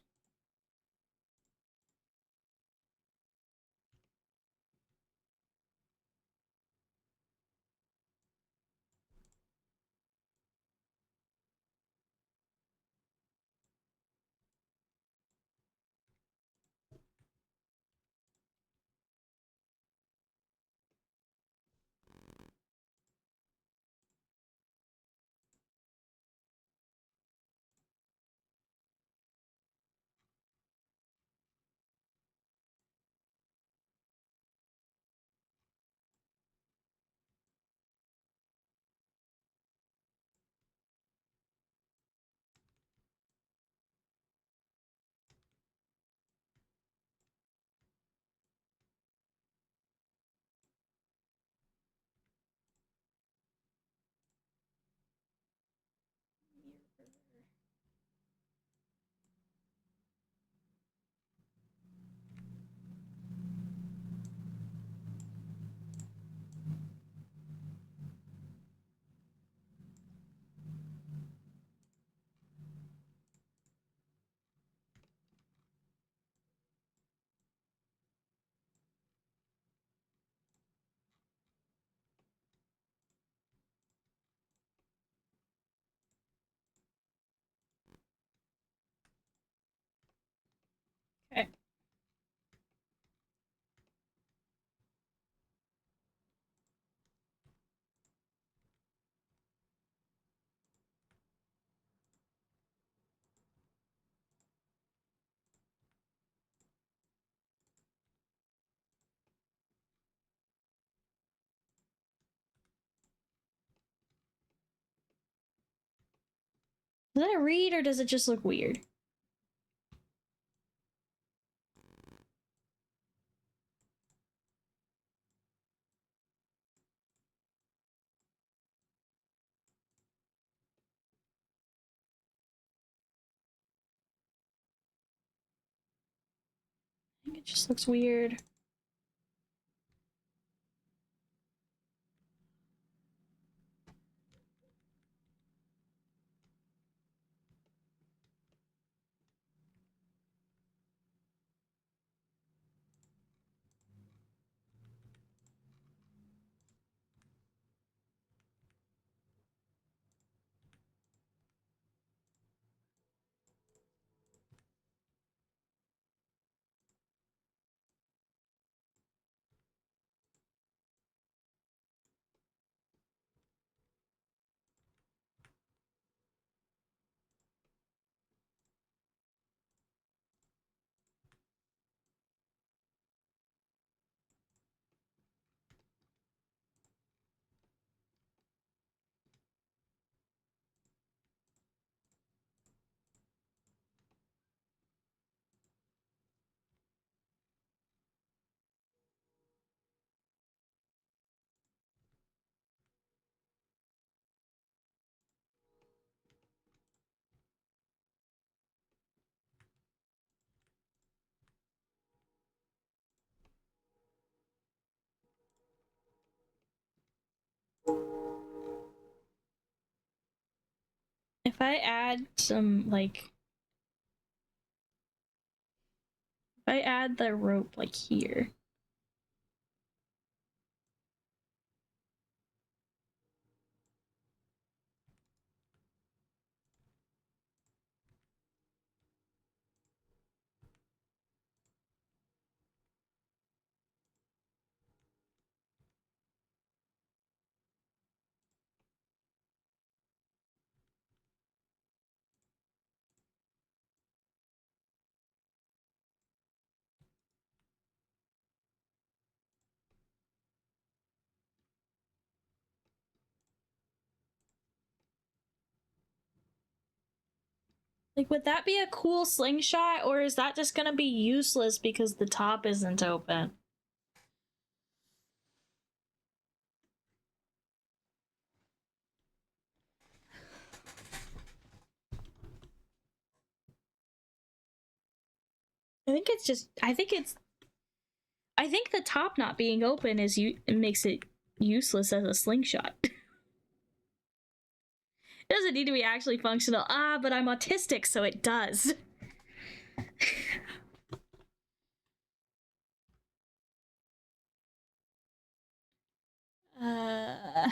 Does that read or does it just look weird? I think it just looks weird. If I add some, like, if I add the rope, like, here. Like, would that be a cool slingshot, or is that just gonna be useless because the top isn't open? I think it's just. I think the top not being open it makes it useless as a slingshot. It doesn't need to be actually functional. Ah, but I'm autistic, so it does. uh.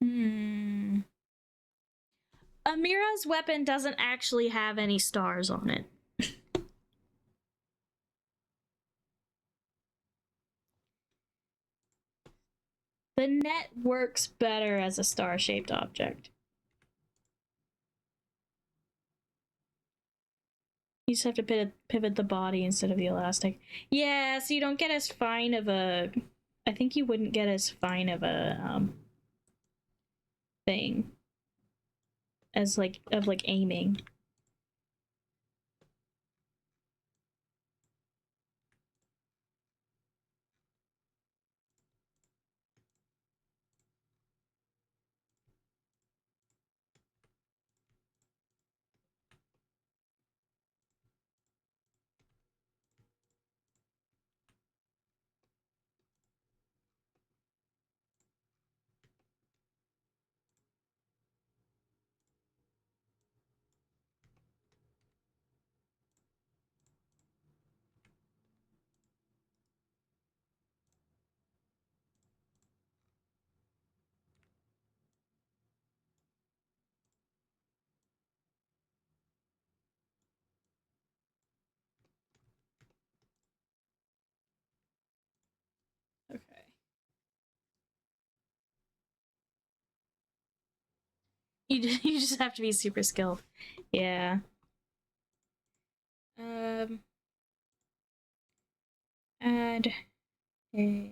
Hmm. Amira's weapon doesn't actually have any stars on it. The net works better as a star-shaped object. You just have to pivot the body instead of the elastic. Yeah, so you don't get as fine of a... I think you wouldn't get as fine of a thing as like aiming. Okay. You just have to be super skilled. Yeah. Add a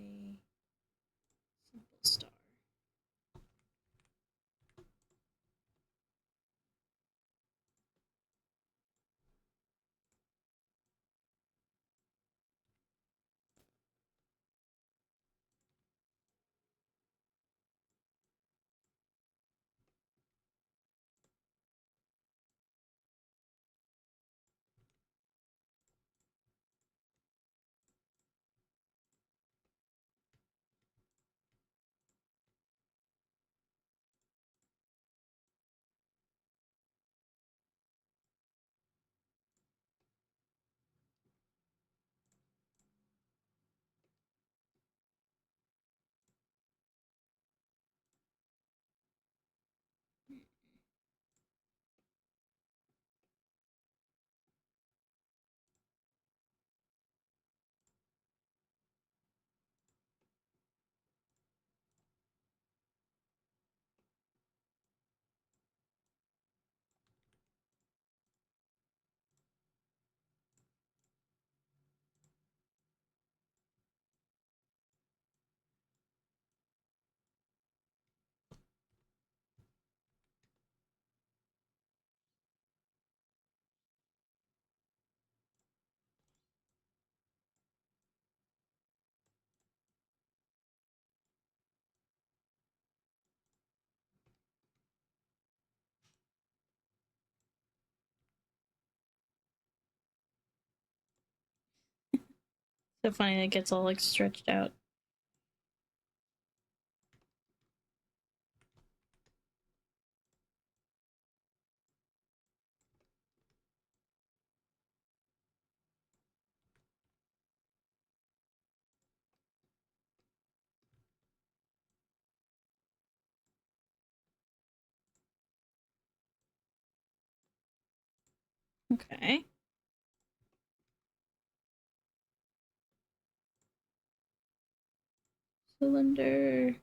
So funny that it gets all like stretched out. Okay. Cylinder.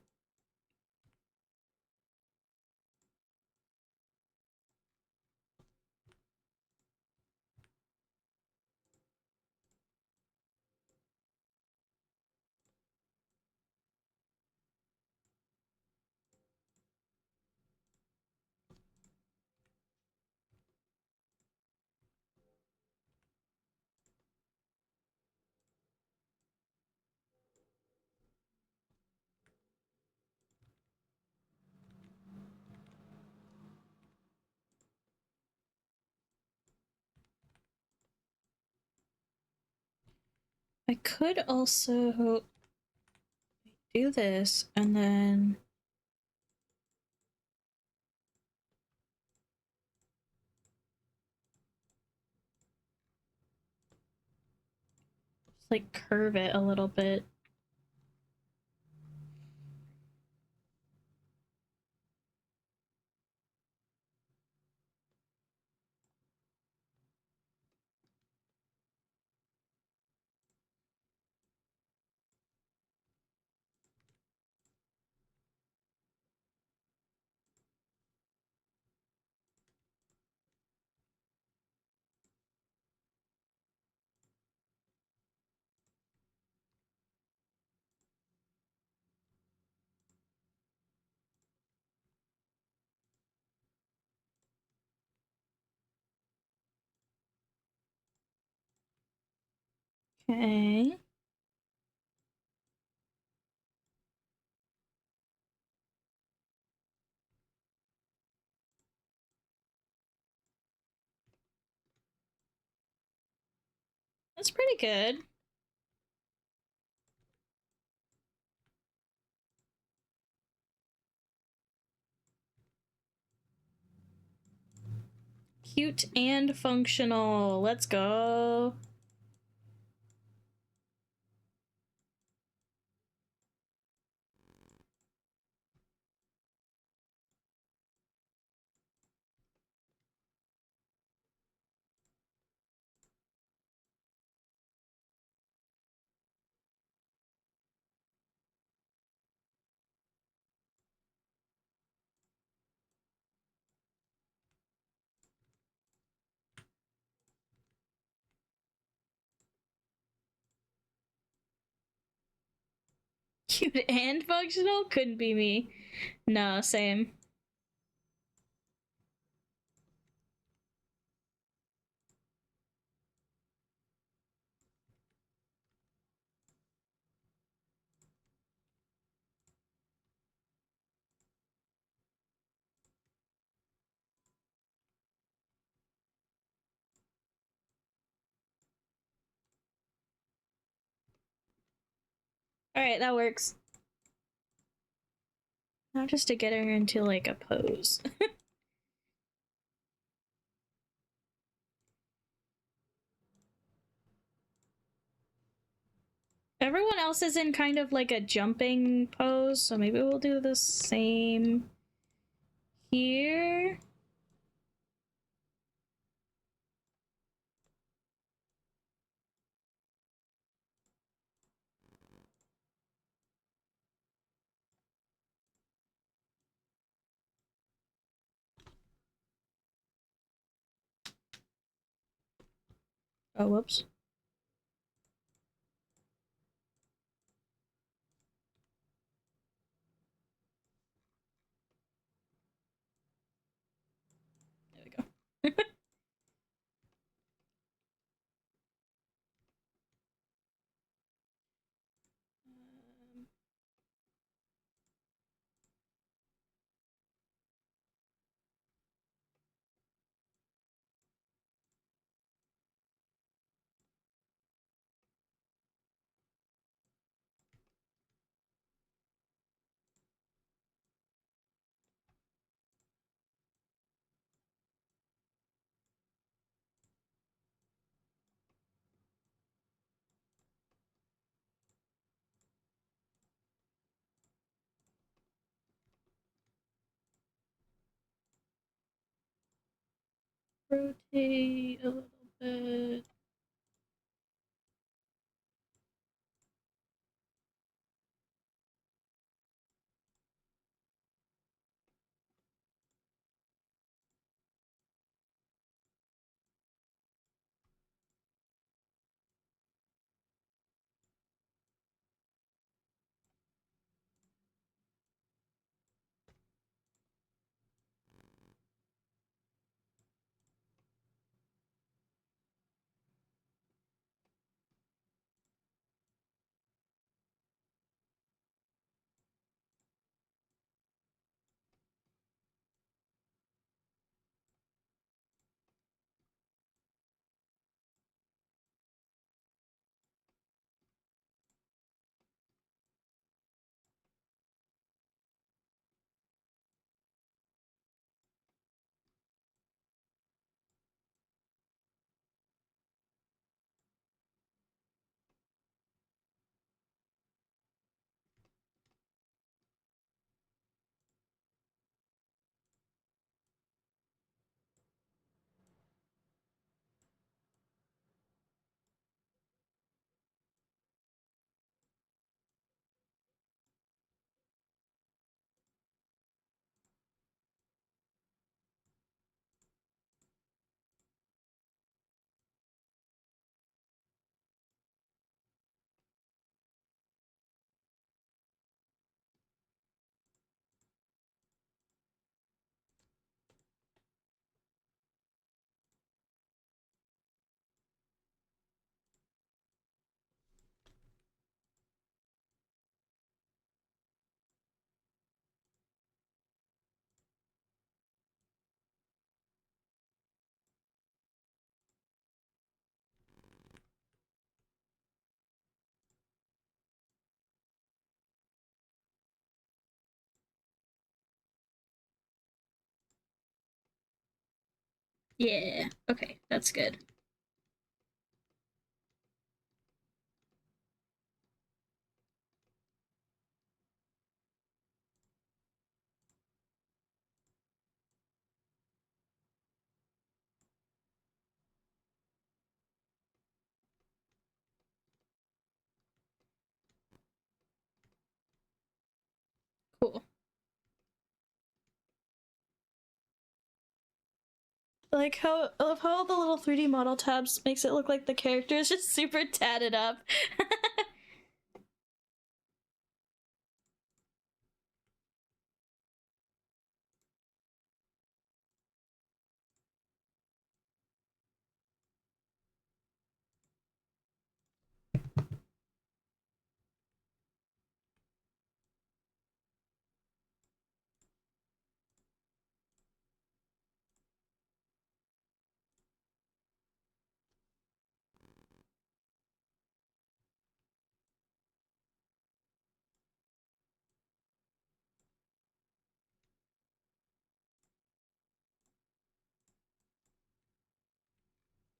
I could also do this and then just like curve it a little bit. Okay. That's pretty good. Cute and functional. Let's go. Cute and functional? Couldn't be me. No, same. Alright, that works. Now just to get her into like a pose. Everyone else is in kind of like a jumping pose, so maybe we'll do the same here. Oh, whoops. There we go. rotate a little bit. Yeah, okay, that's good. Cool. Like how I love how all the little 3D model tabs makes it look like the character is just super tatted up.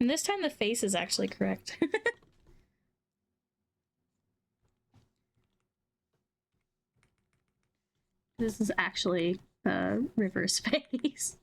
And this time the face is actually correct. This is actually River's face.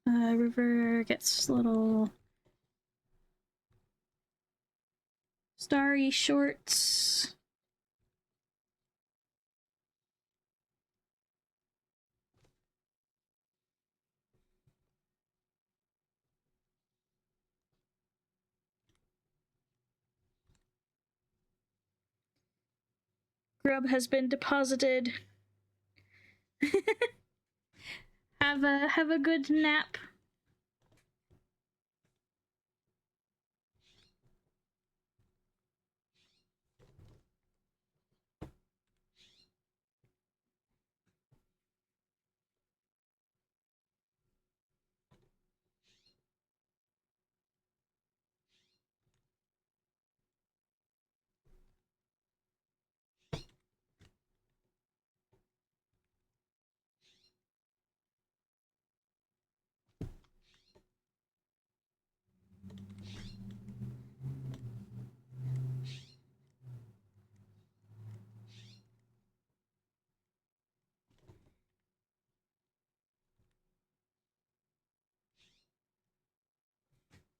River gets little starry shorts. Grub has been deposited. Have a good nap.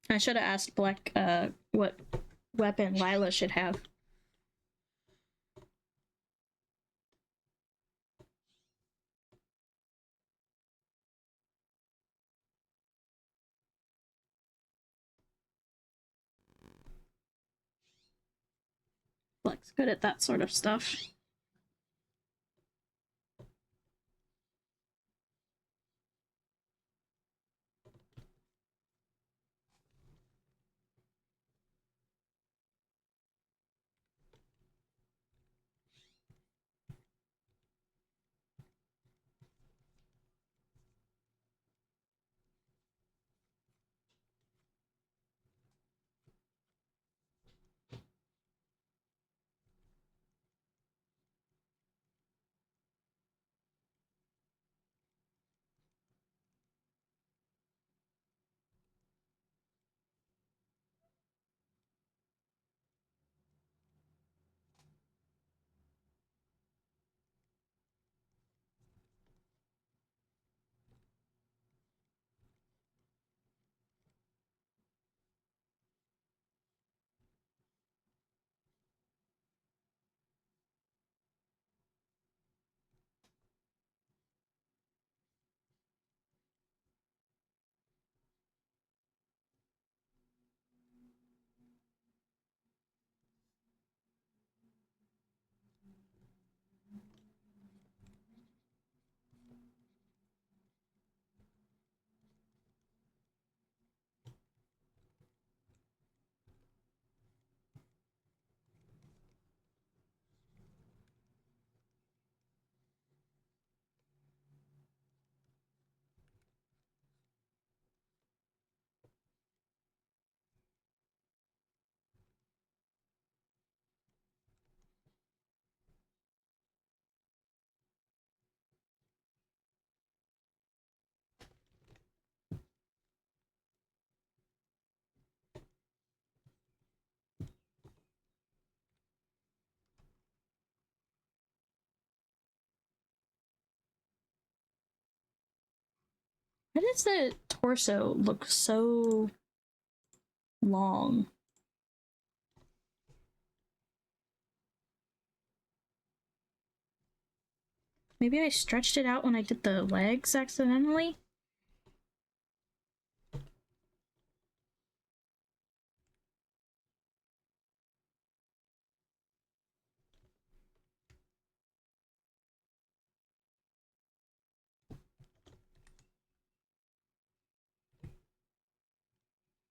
I should have asked Black what weapon Lila should have. Black's good at that sort of stuff. Why does the torso look so long? Maybe I stretched it out when I did the legs accidentally?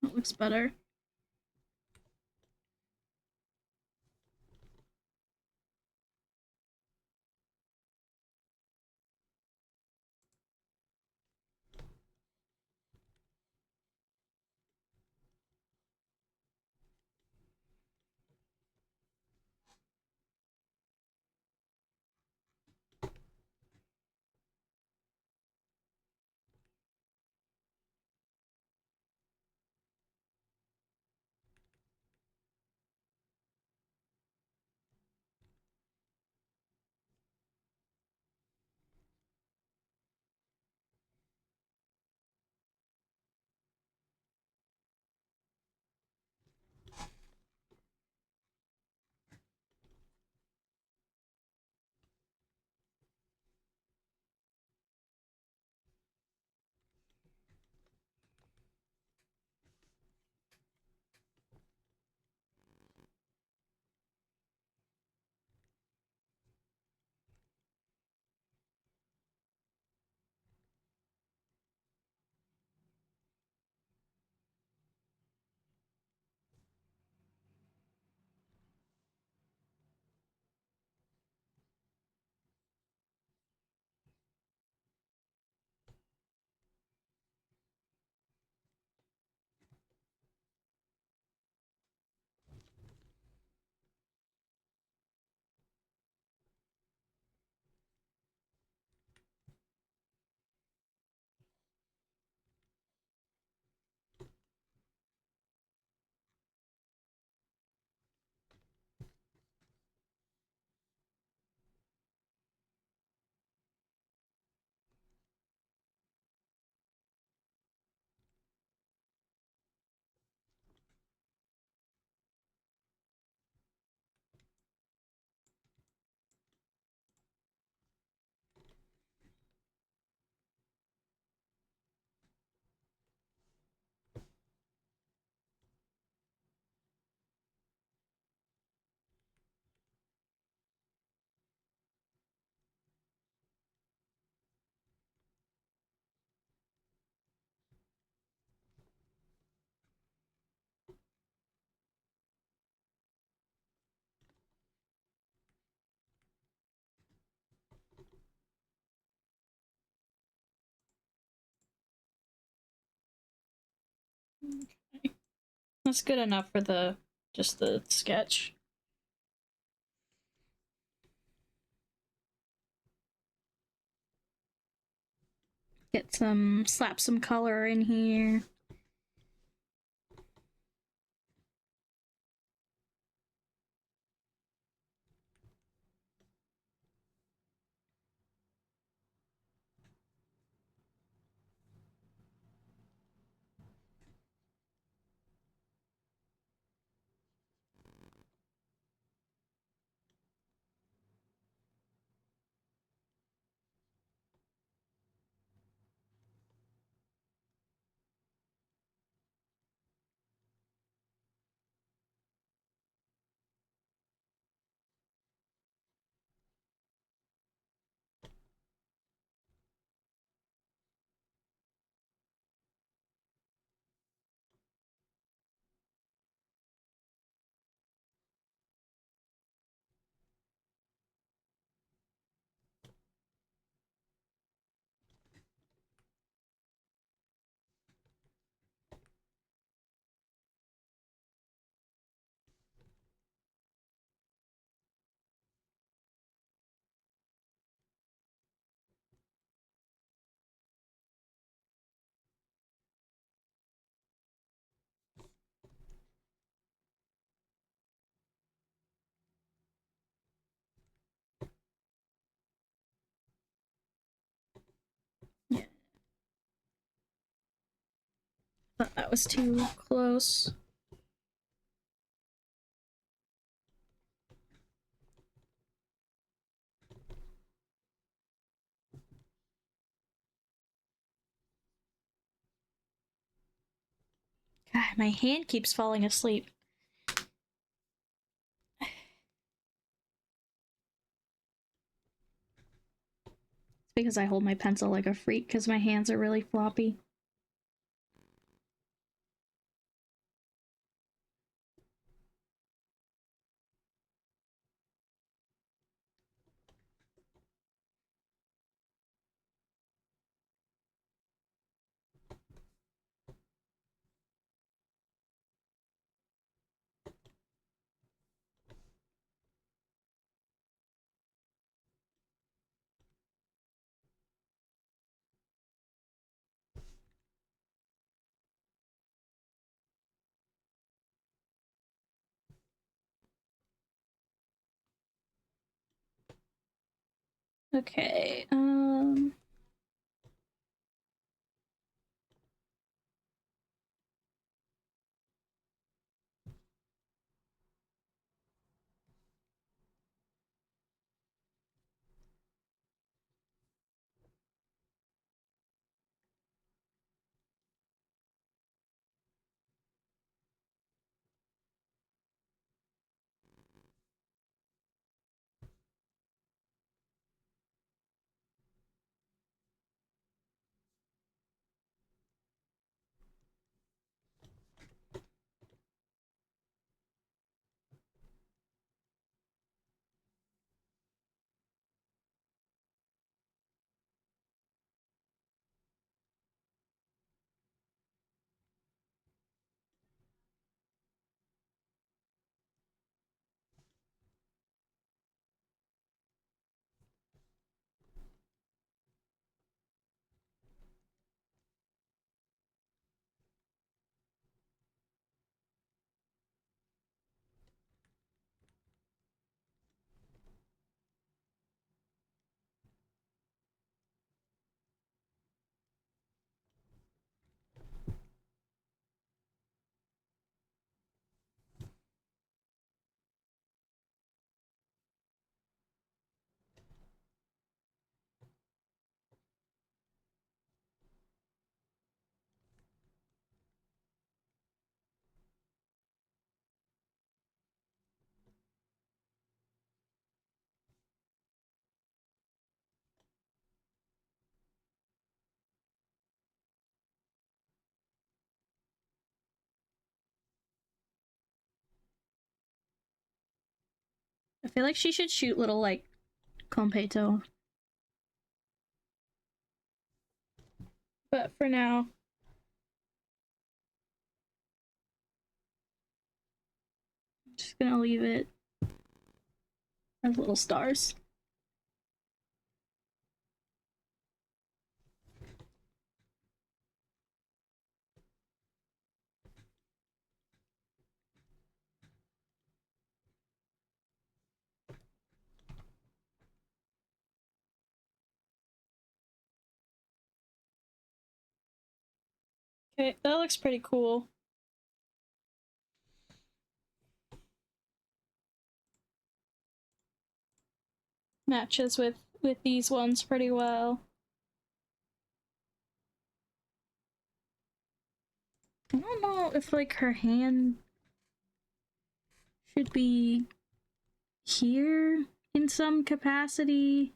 That looks better. That's good enough for just the sketch. Slap some color in here. Yeah. Thought that was too close. God, my hand keeps falling asleep. It's because I hold my pencil like a freak because my hands are really floppy. Okay, I feel like she should shoot little, like, completo. But for now, just gonna leave it as little stars. Okay, that looks pretty cool. Matches with these ones pretty well. I don't know if like her hand should be here in some capacity.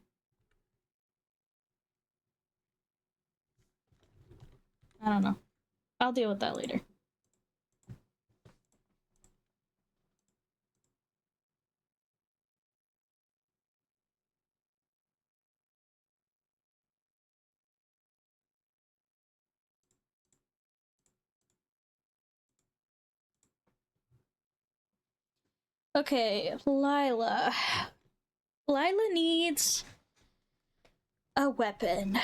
I don't know. I'll deal with that later. Okay, Lila. Lila needs a weapon.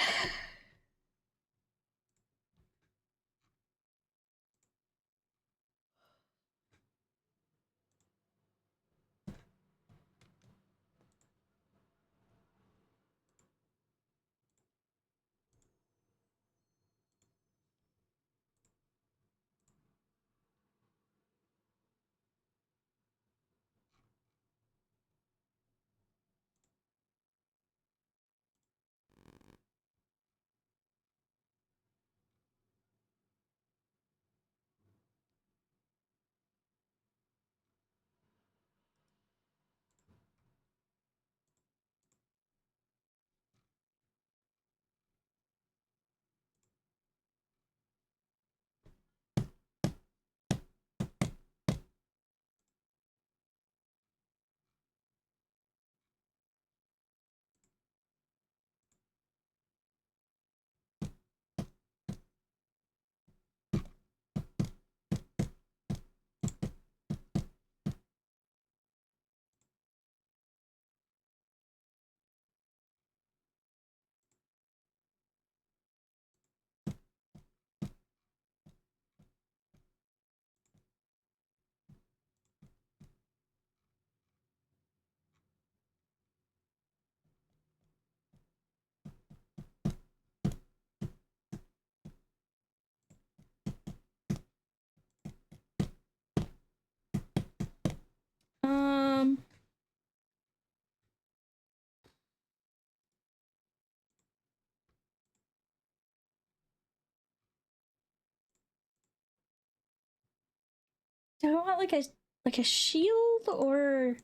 Um, do I want like a shield or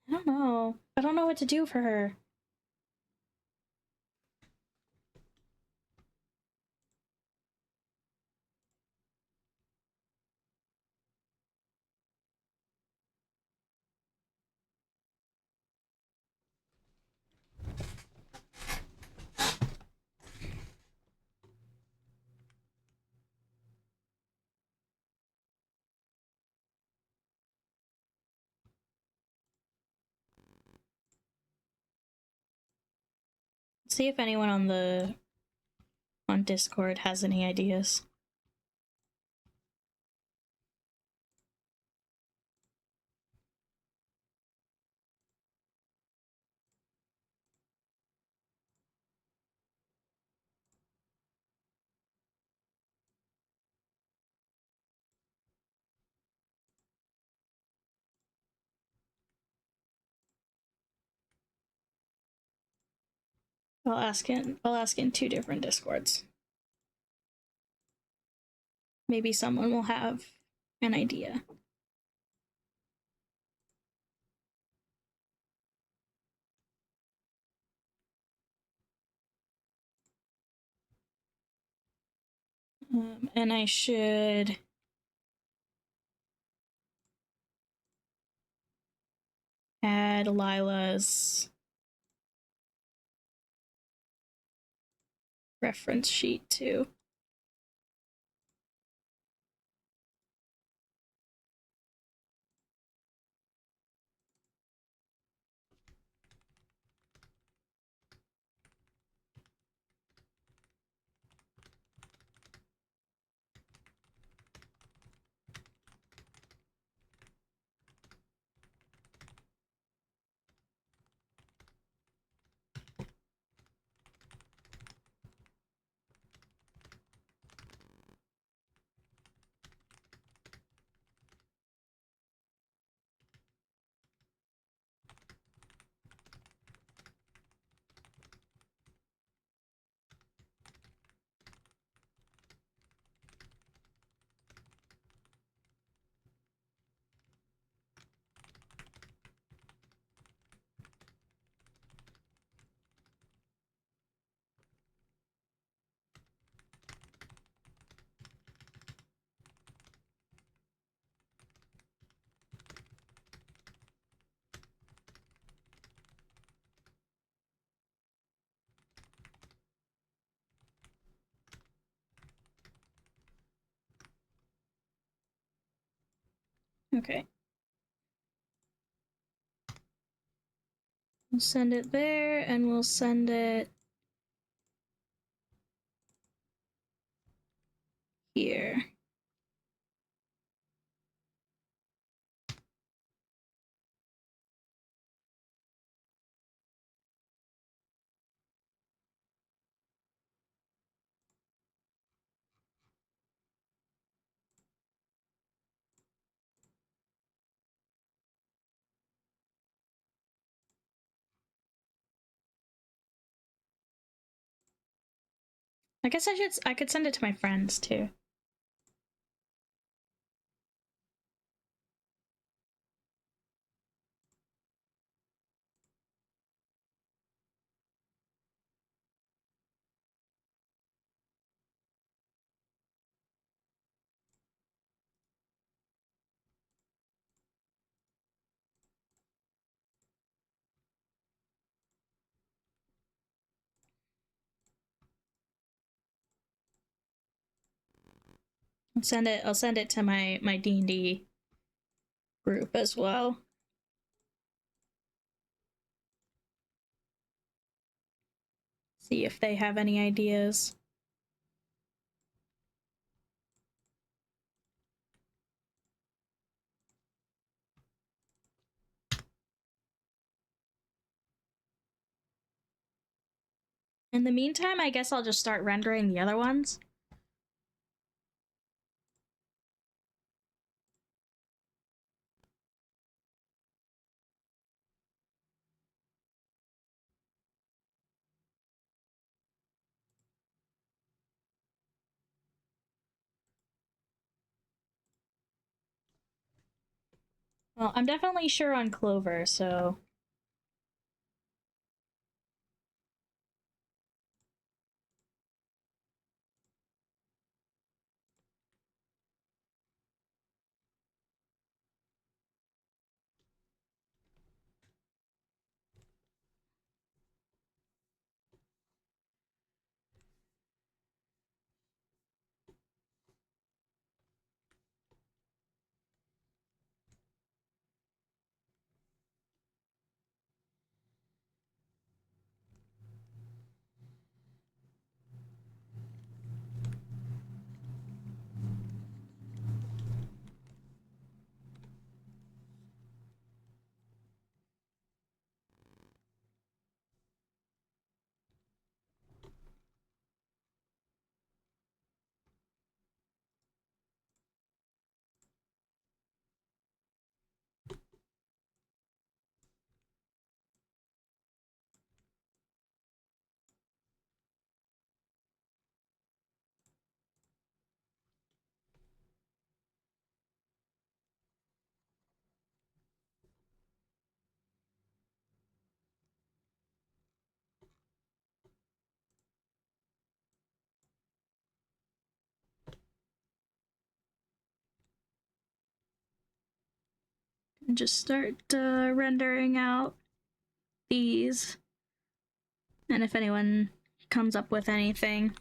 I don't know. I don't know what to do for her. See if anyone on Discord has any ideas. I'll ask in two different Discords. Maybe someone will have an idea. And I should add Lila's reference sheet too. Okay. We'll send it there, and we'll send it here. I guess I could send it to my friends too. I'll send it to my D&D group as well. See if they have any ideas. In the meantime, I guess I'll just start rendering the other ones. Well, I'm definitely sure on Clover, so... just start rendering out these. And if anyone comes up with anything.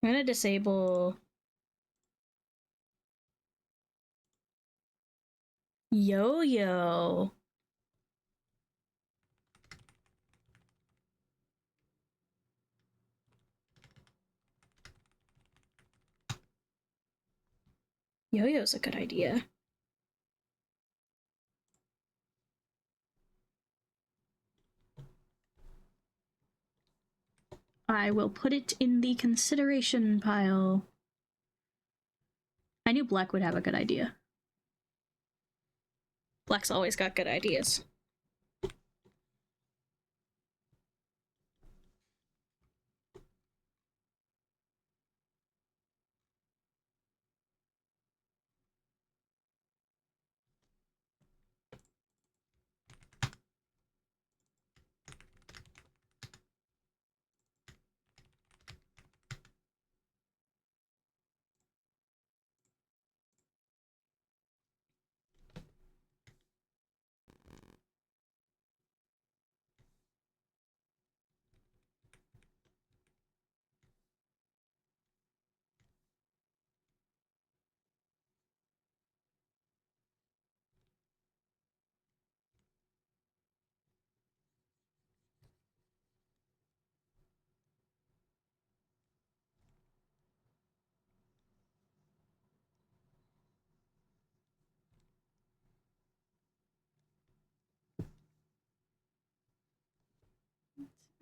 I'm gonna disable Yo-Yo. Yo-Yo's a good idea. I will put it in the consideration pile. I knew Black would have a good idea. Black's always got good ideas.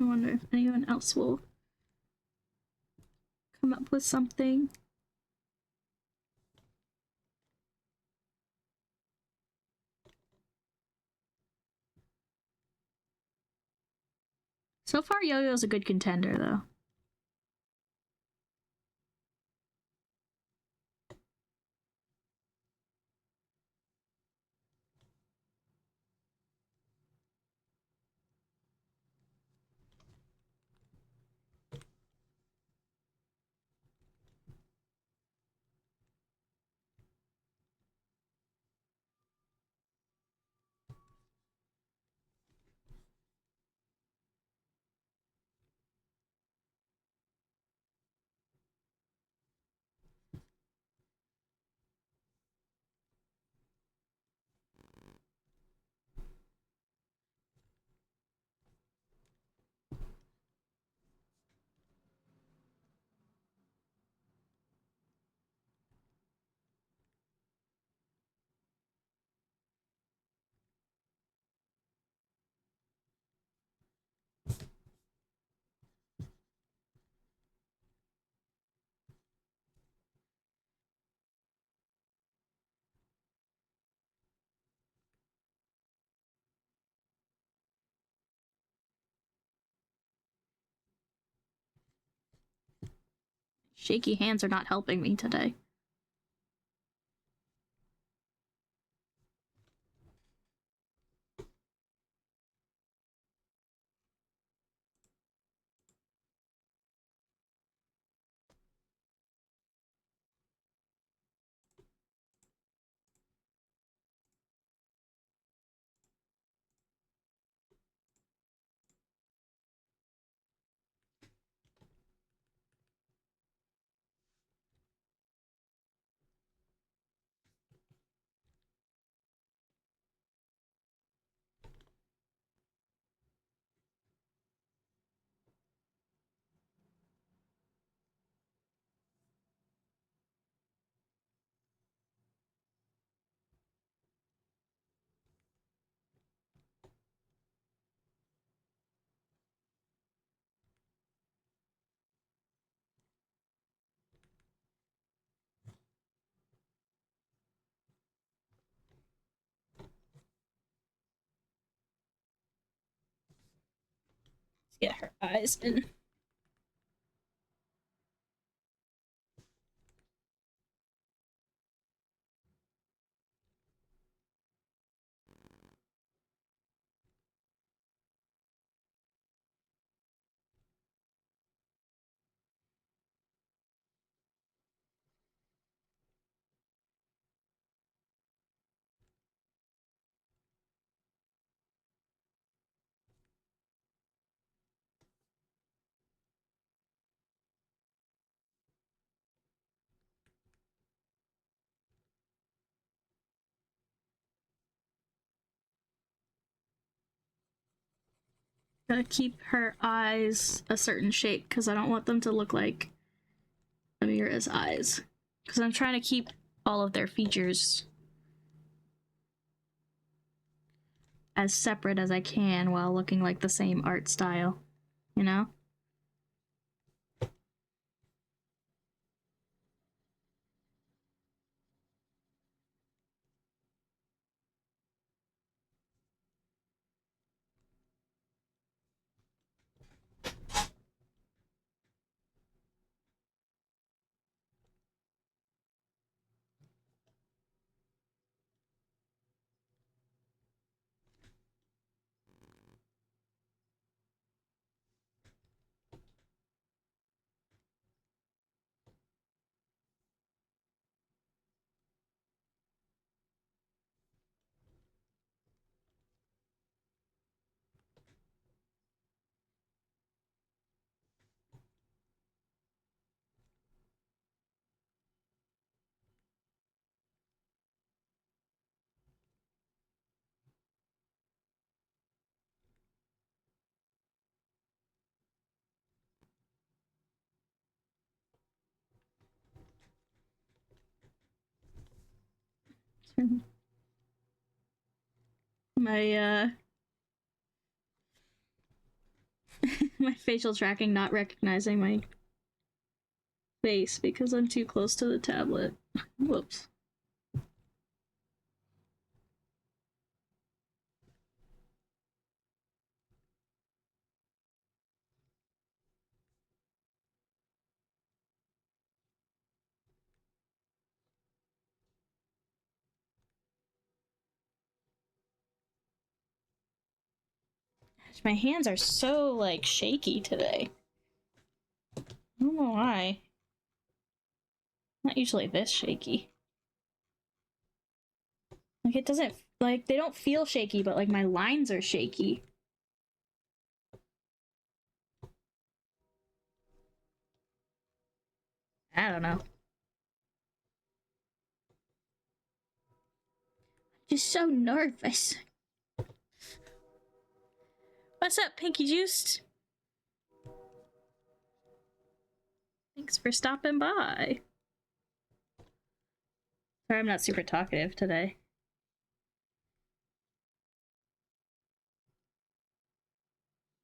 I wonder if anyone else will come up with something. So far, Yo-Yo's a good contender, though. Shaky hands are not helping me today. Let's get her eyes in. Gotta keep her eyes a certain shape because I don't want them to look like Amira's eyes. Because I'm trying to keep all of their features as separate as I can while looking like the same art style, you know? My my facial tracking not recognizing my face because I'm too close to the tablet. Whoops. My hands are so, like, shaky today. I don't know why. Not usually this shaky. Like, it doesn't, like, they don't feel shaky, but, like, my lines are shaky. I don't know. I'm just so nervous. What's up, Pinky Juiced? Thanks for stopping by. Sorry, I'm not super talkative today.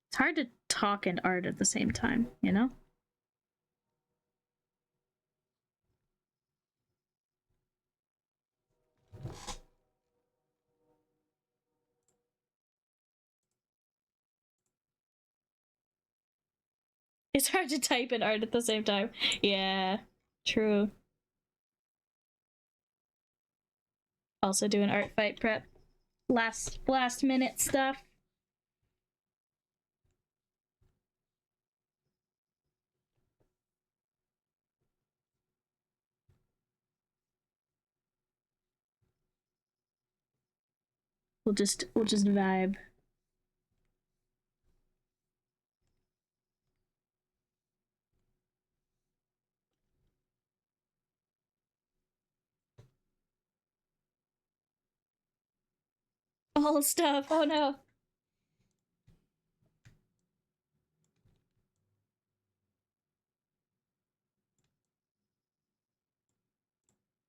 It's hard to talk and art at the same time, you know? It's hard to type and art at the same time. Yeah, true. Also doing art fight prep. Last minute stuff. We'll just vibe. All stuff. Oh no.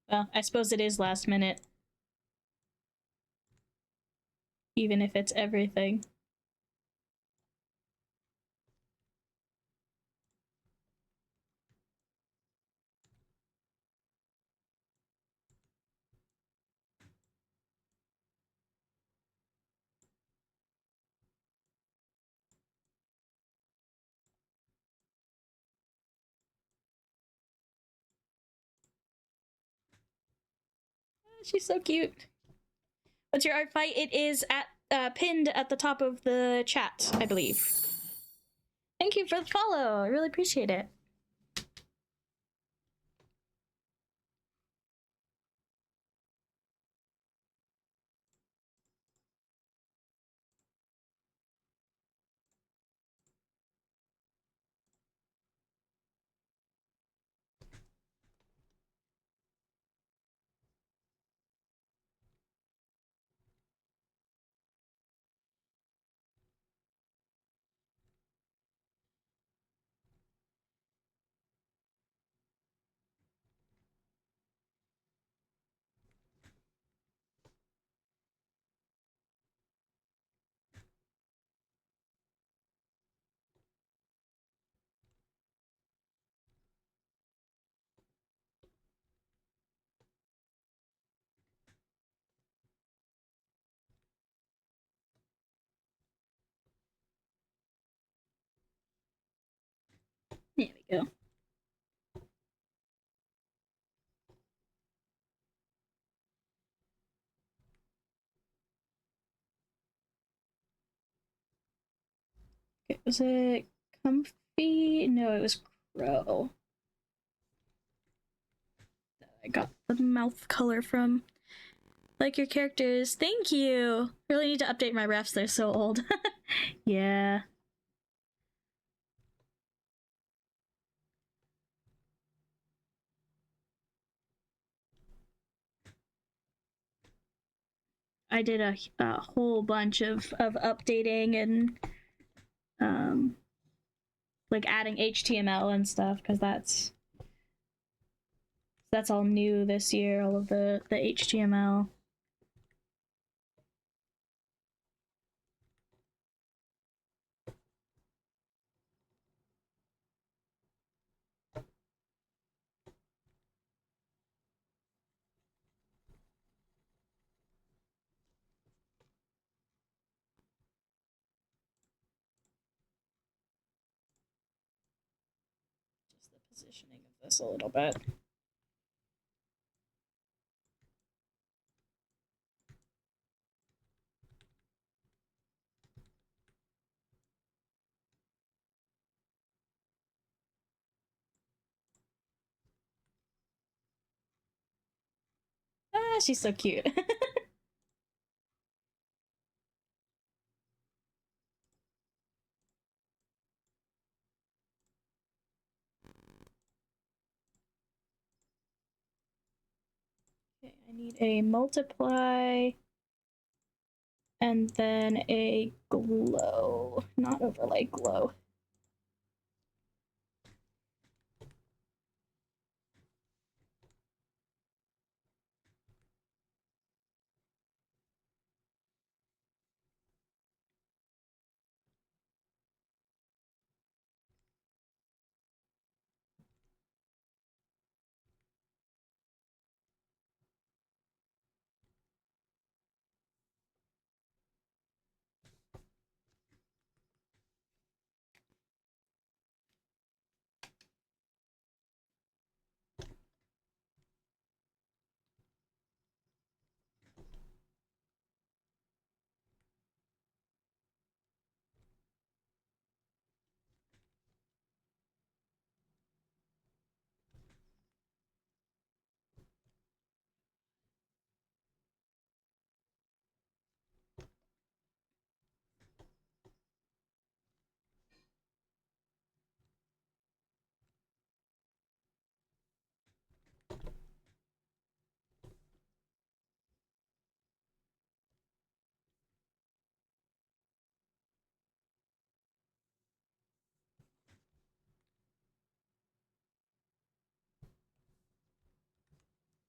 Well, I suppose it is last minute. Even if it's everything. She's so cute. What's your art fight? It is at pinned at the top of the chat, I believe. Thank you for the follow. I really appreciate it. There we go. Was it Comfy? No, it was Crow. I got the mouth color from. Like your characters. Thank you! Really need to update my refs, they're so old. Yeah. I did a whole bunch of updating and like adding HTML and stuff because that's all new this year, all of the HTML. Just the positioning of this a little bit. Ah, she's so cute. Okay, I need a multiply and then a glow, not overlay, glow.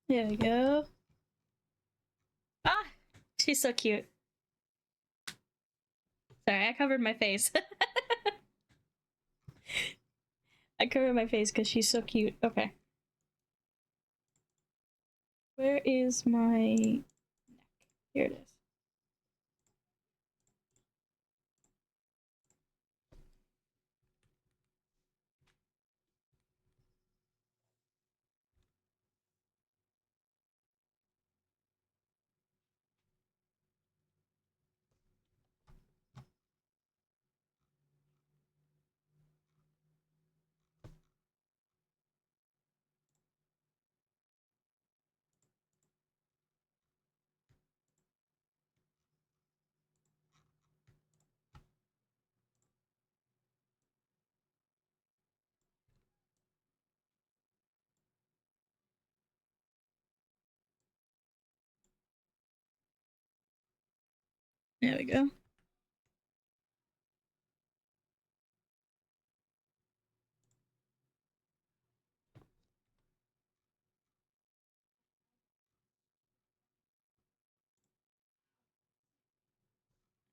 There we go. Ah, she's so cute. Sorry, I covered my face. I covered my face because she's so cute. Okay. Where is my neck? Here it is. There we go.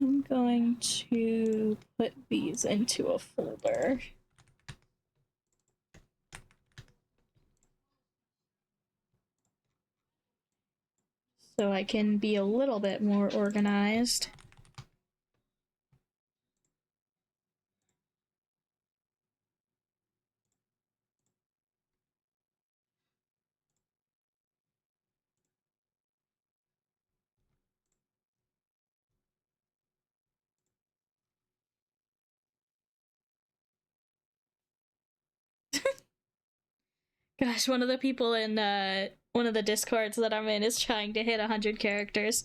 I'm going to put these into a folder. So I can be a little bit more organized. Gosh, one of the people in one of the discords that I'm in is trying to hit 100 characters.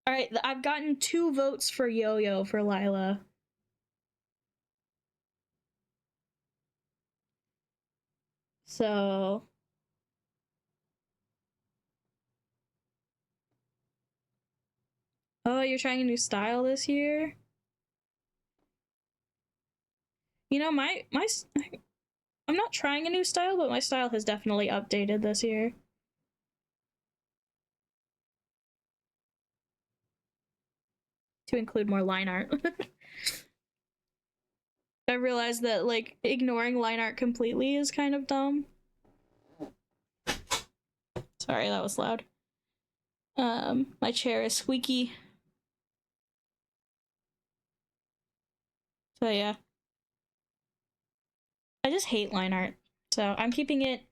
All right, I've gotten 2 votes for Yo-Yo for Lila. So oh, you're trying a new style this year? You know, I'm not trying a new style, but my style has definitely updated this year. To include more line art. I realized that, like, ignoring line art completely is kind of dumb. Sorry, that was loud. My chair is squeaky. So yeah. I just hate line art. So I'm keeping it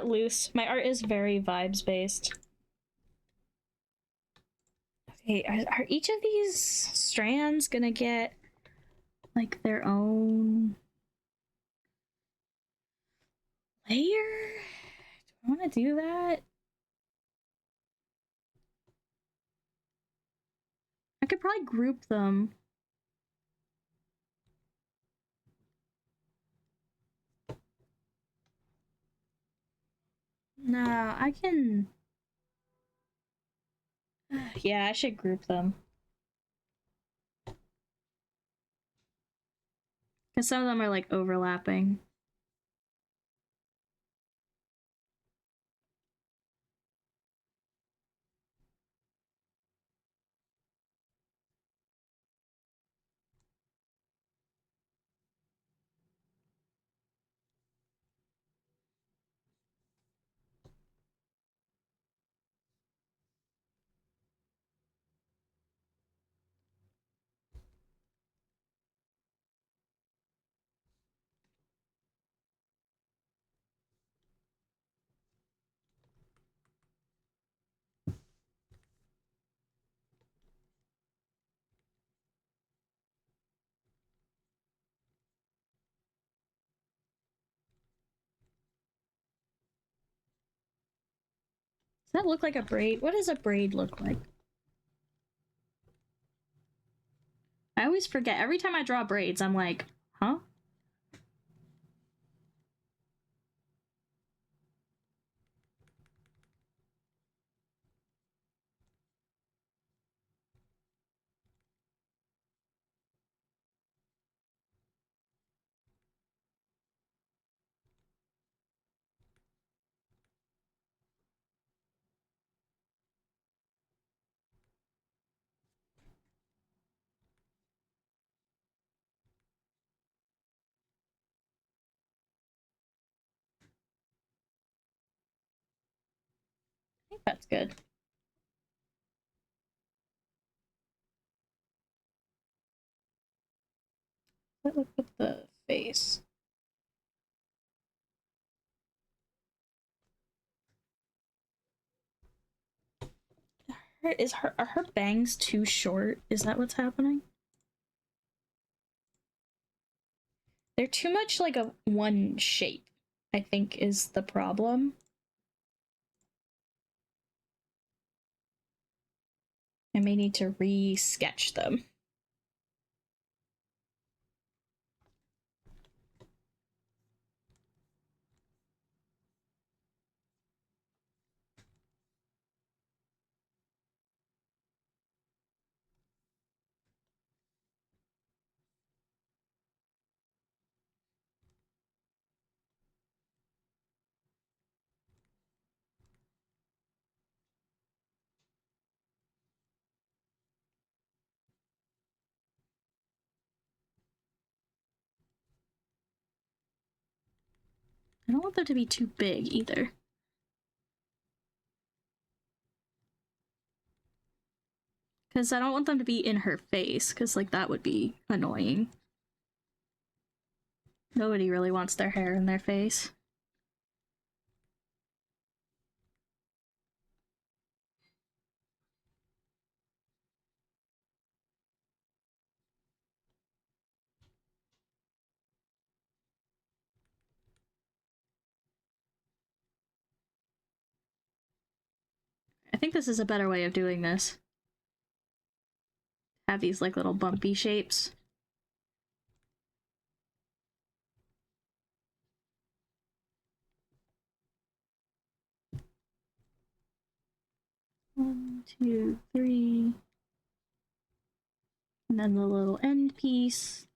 loose. My art is very vibes based. Okay, are each of these strands gonna get like their own layer? Do I want to do that? I could probably group them. No, I can. Yeah, I should group them. Because some of them are like overlapping. Does that look like a braid? What does a braid look like? I always forget. Every time I draw braids, I'm like, huh? I think that's good. What look with the face? Are her bangs too short? Is that what's happening? They're too much like a one shape, I think is the problem. I may need to re-sketch them. I don't want them to be too big either. Because I don't want them to be in her face, because like that would be annoying. Nobody really wants their hair in their face. I think this is a better way of doing this. Have these like little bumpy shapes. One, two, three. And then the little end piece.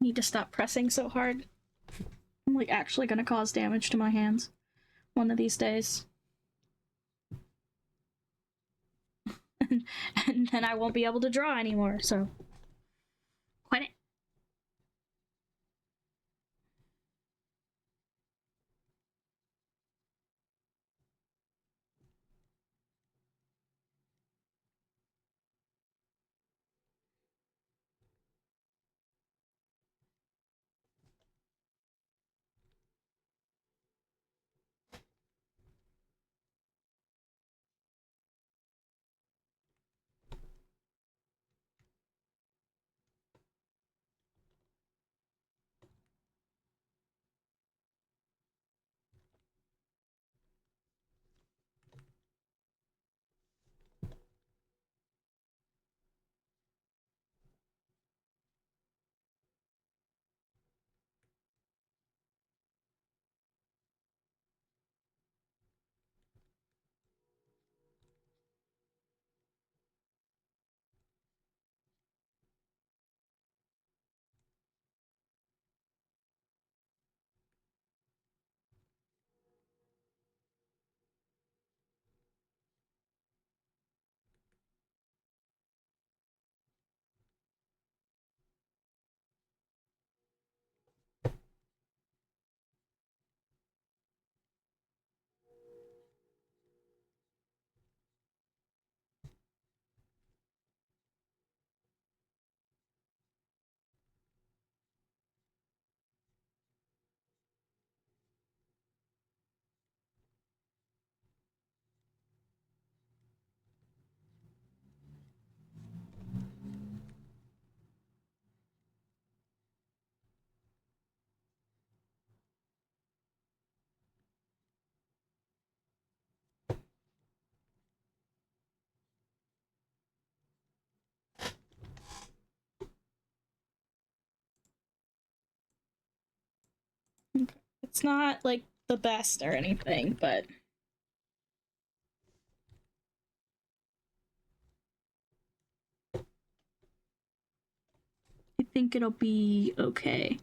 Need to stop pressing so hard. I'm like actually gonna cause damage to my hands one of these days. and then I won't be able to draw anymore, so quit it. Okay. It's not like the best or anything, but I think it'll be okay.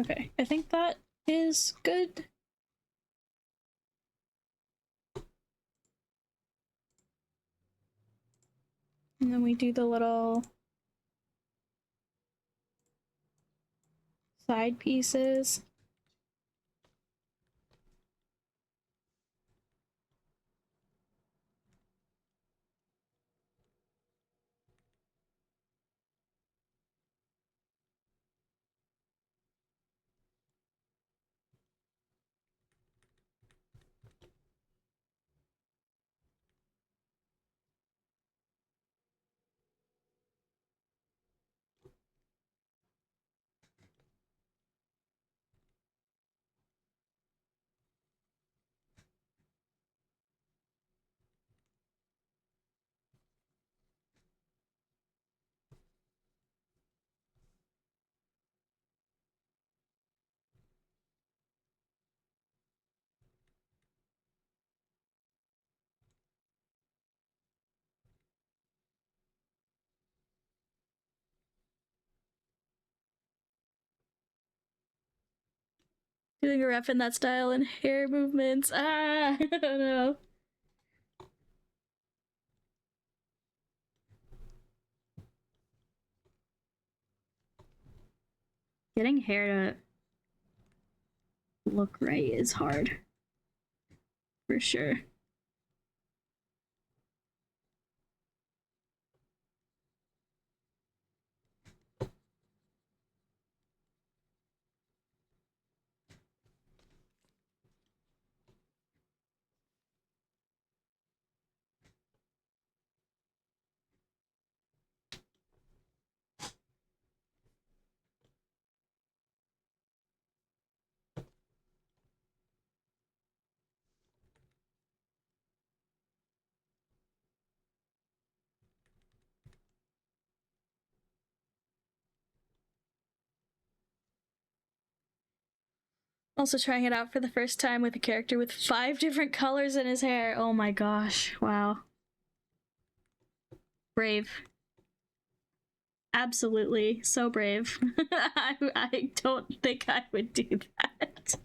Okay, I think that is good. And then we do the little side pieces. Doing a ref in that style and hair movements. Ah, I don't know. Getting hair to look right is hard. For sure. Also trying it out for the first time with a character with 5 different colors in his hair. Oh my gosh. Wow. Brave. Absolutely. So brave. I don't think I would do that.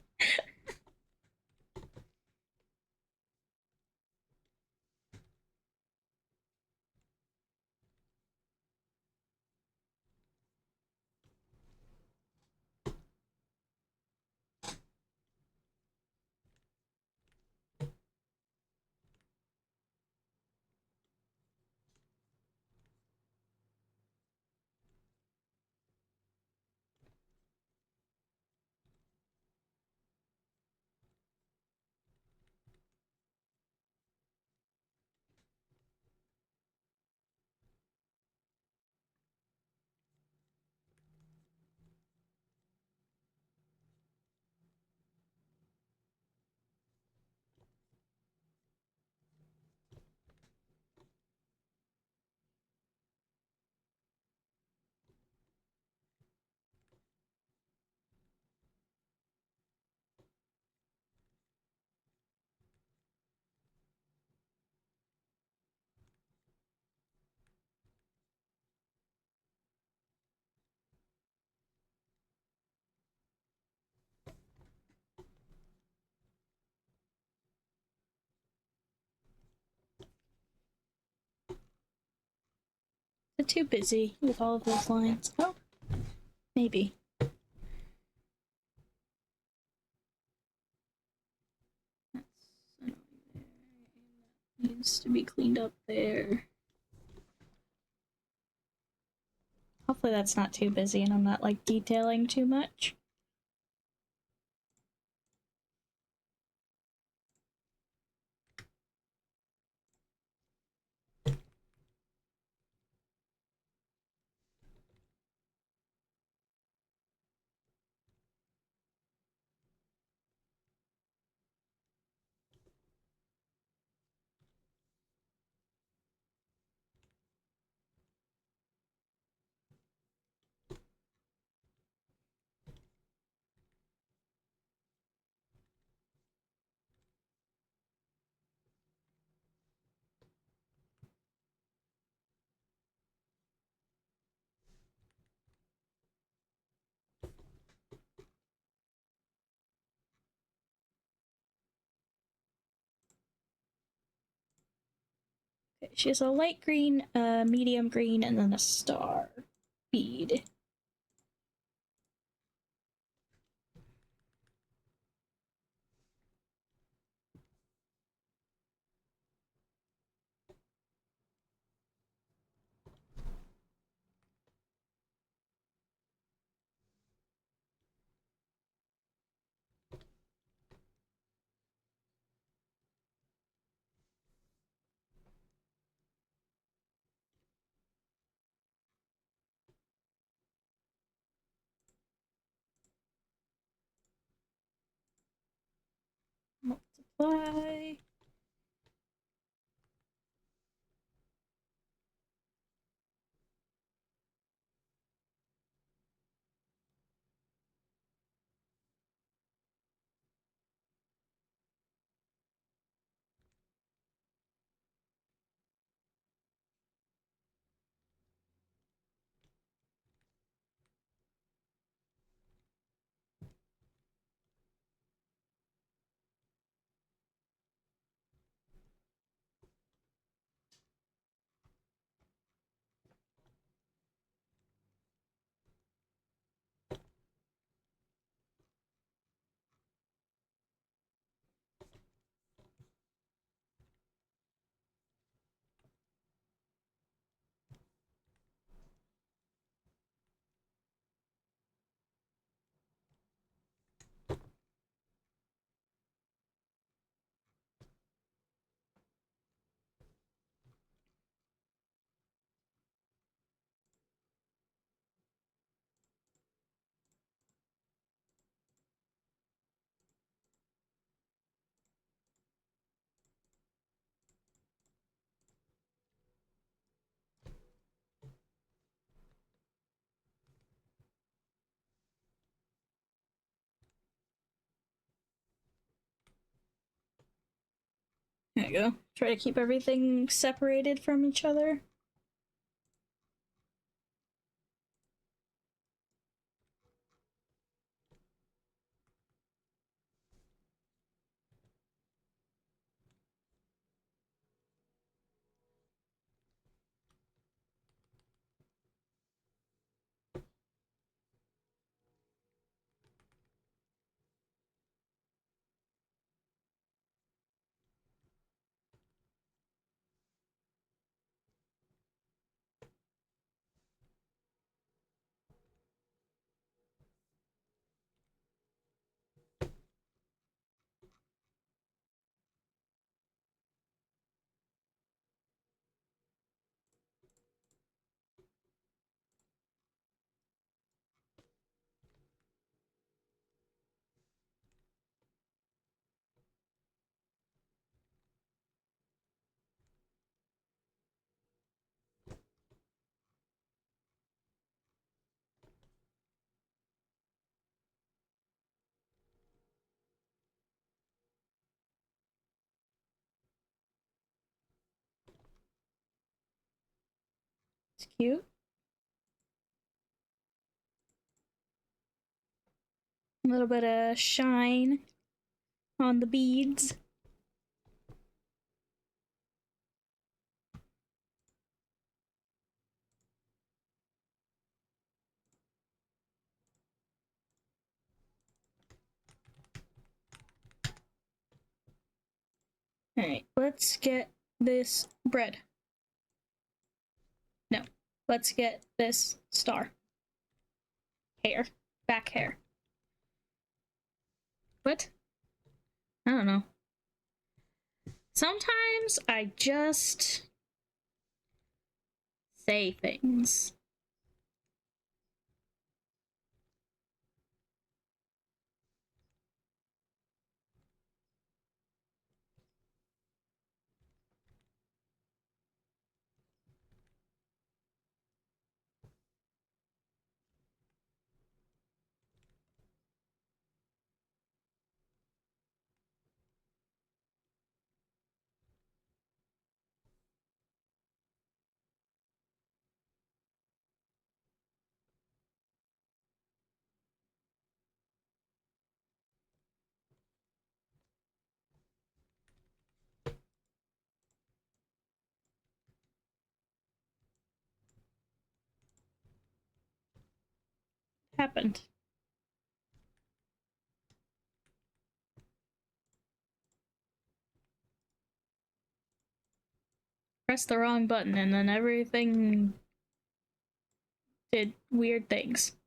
I'm too busy with all of those lines. Oh, maybe. That's needs to be cleaned up there. Hopefully that's not too busy and I'm not like detailing too much. She has a light green, a medium green, and then a star bead. Multiply. There you go. Try to keep everything separated from each other. It's cute. A little bit of shine on the beads. Alright, let's get this bread. No, let's get this star. Hair. Back hair. What? I don't know. Sometimes I just say things. happened? Pressed the wrong button and then everything did weird things.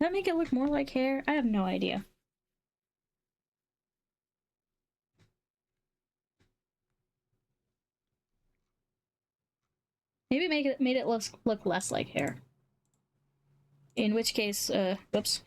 Does that make it look more like hair? I have no idea. Maybe made it look less like hair. In which case, whoops.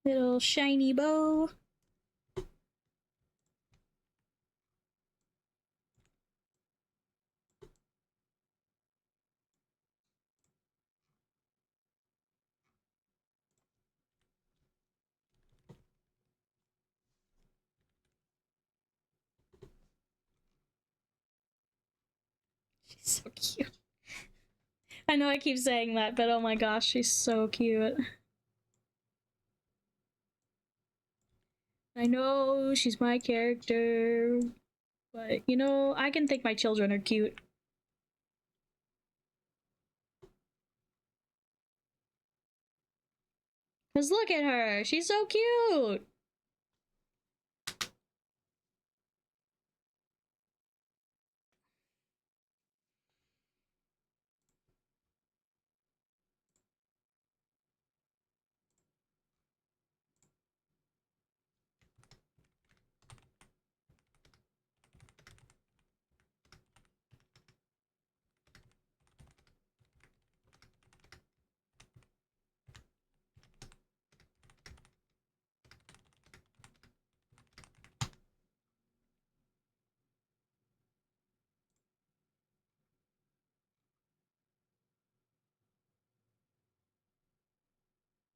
Little shiny bow. She's so cute. I know I keep saying that, but oh my gosh, she's so cute. I know she's my character, but you know, I can think my children are cute. Cause look at her, she's so cute!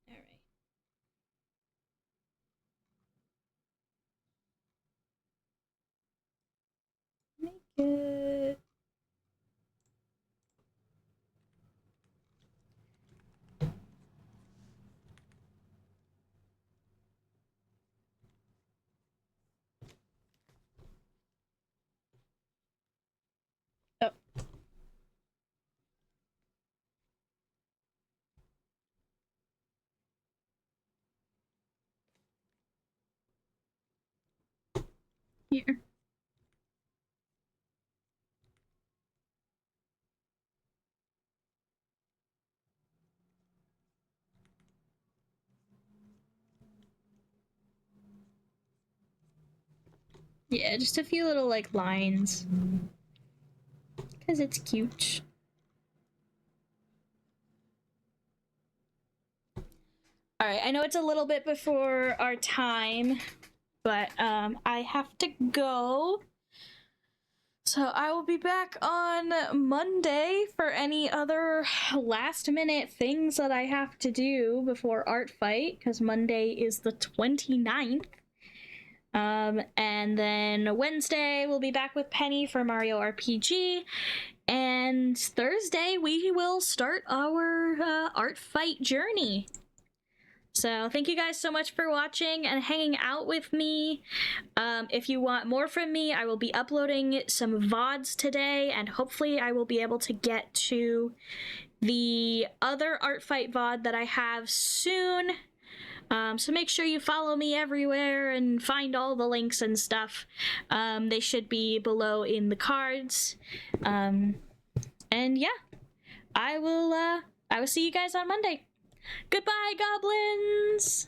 Alright. Make it. Oh. Here. Yeah, just a few little like lines. Cause it's cute. Alright, I know it's a little bit before our time, but I have to go. So I will be back on Monday for any other last minute things that I have to do before Art Fight, because Monday is the 29th. And then Wednesday we'll be back with Penny for Mario RPG. And Thursday we will start our Art Fight journey. So thank you guys so much for watching and hanging out with me. If you want more from me, I will be uploading some VODs today, and hopefully I will be able to get to the other Art Fight VOD that I have soon. So make sure you follow me everywhere and find all the links and stuff. They should be below in the cards. And yeah, I will see you guys on Monday. Goodbye, goblins!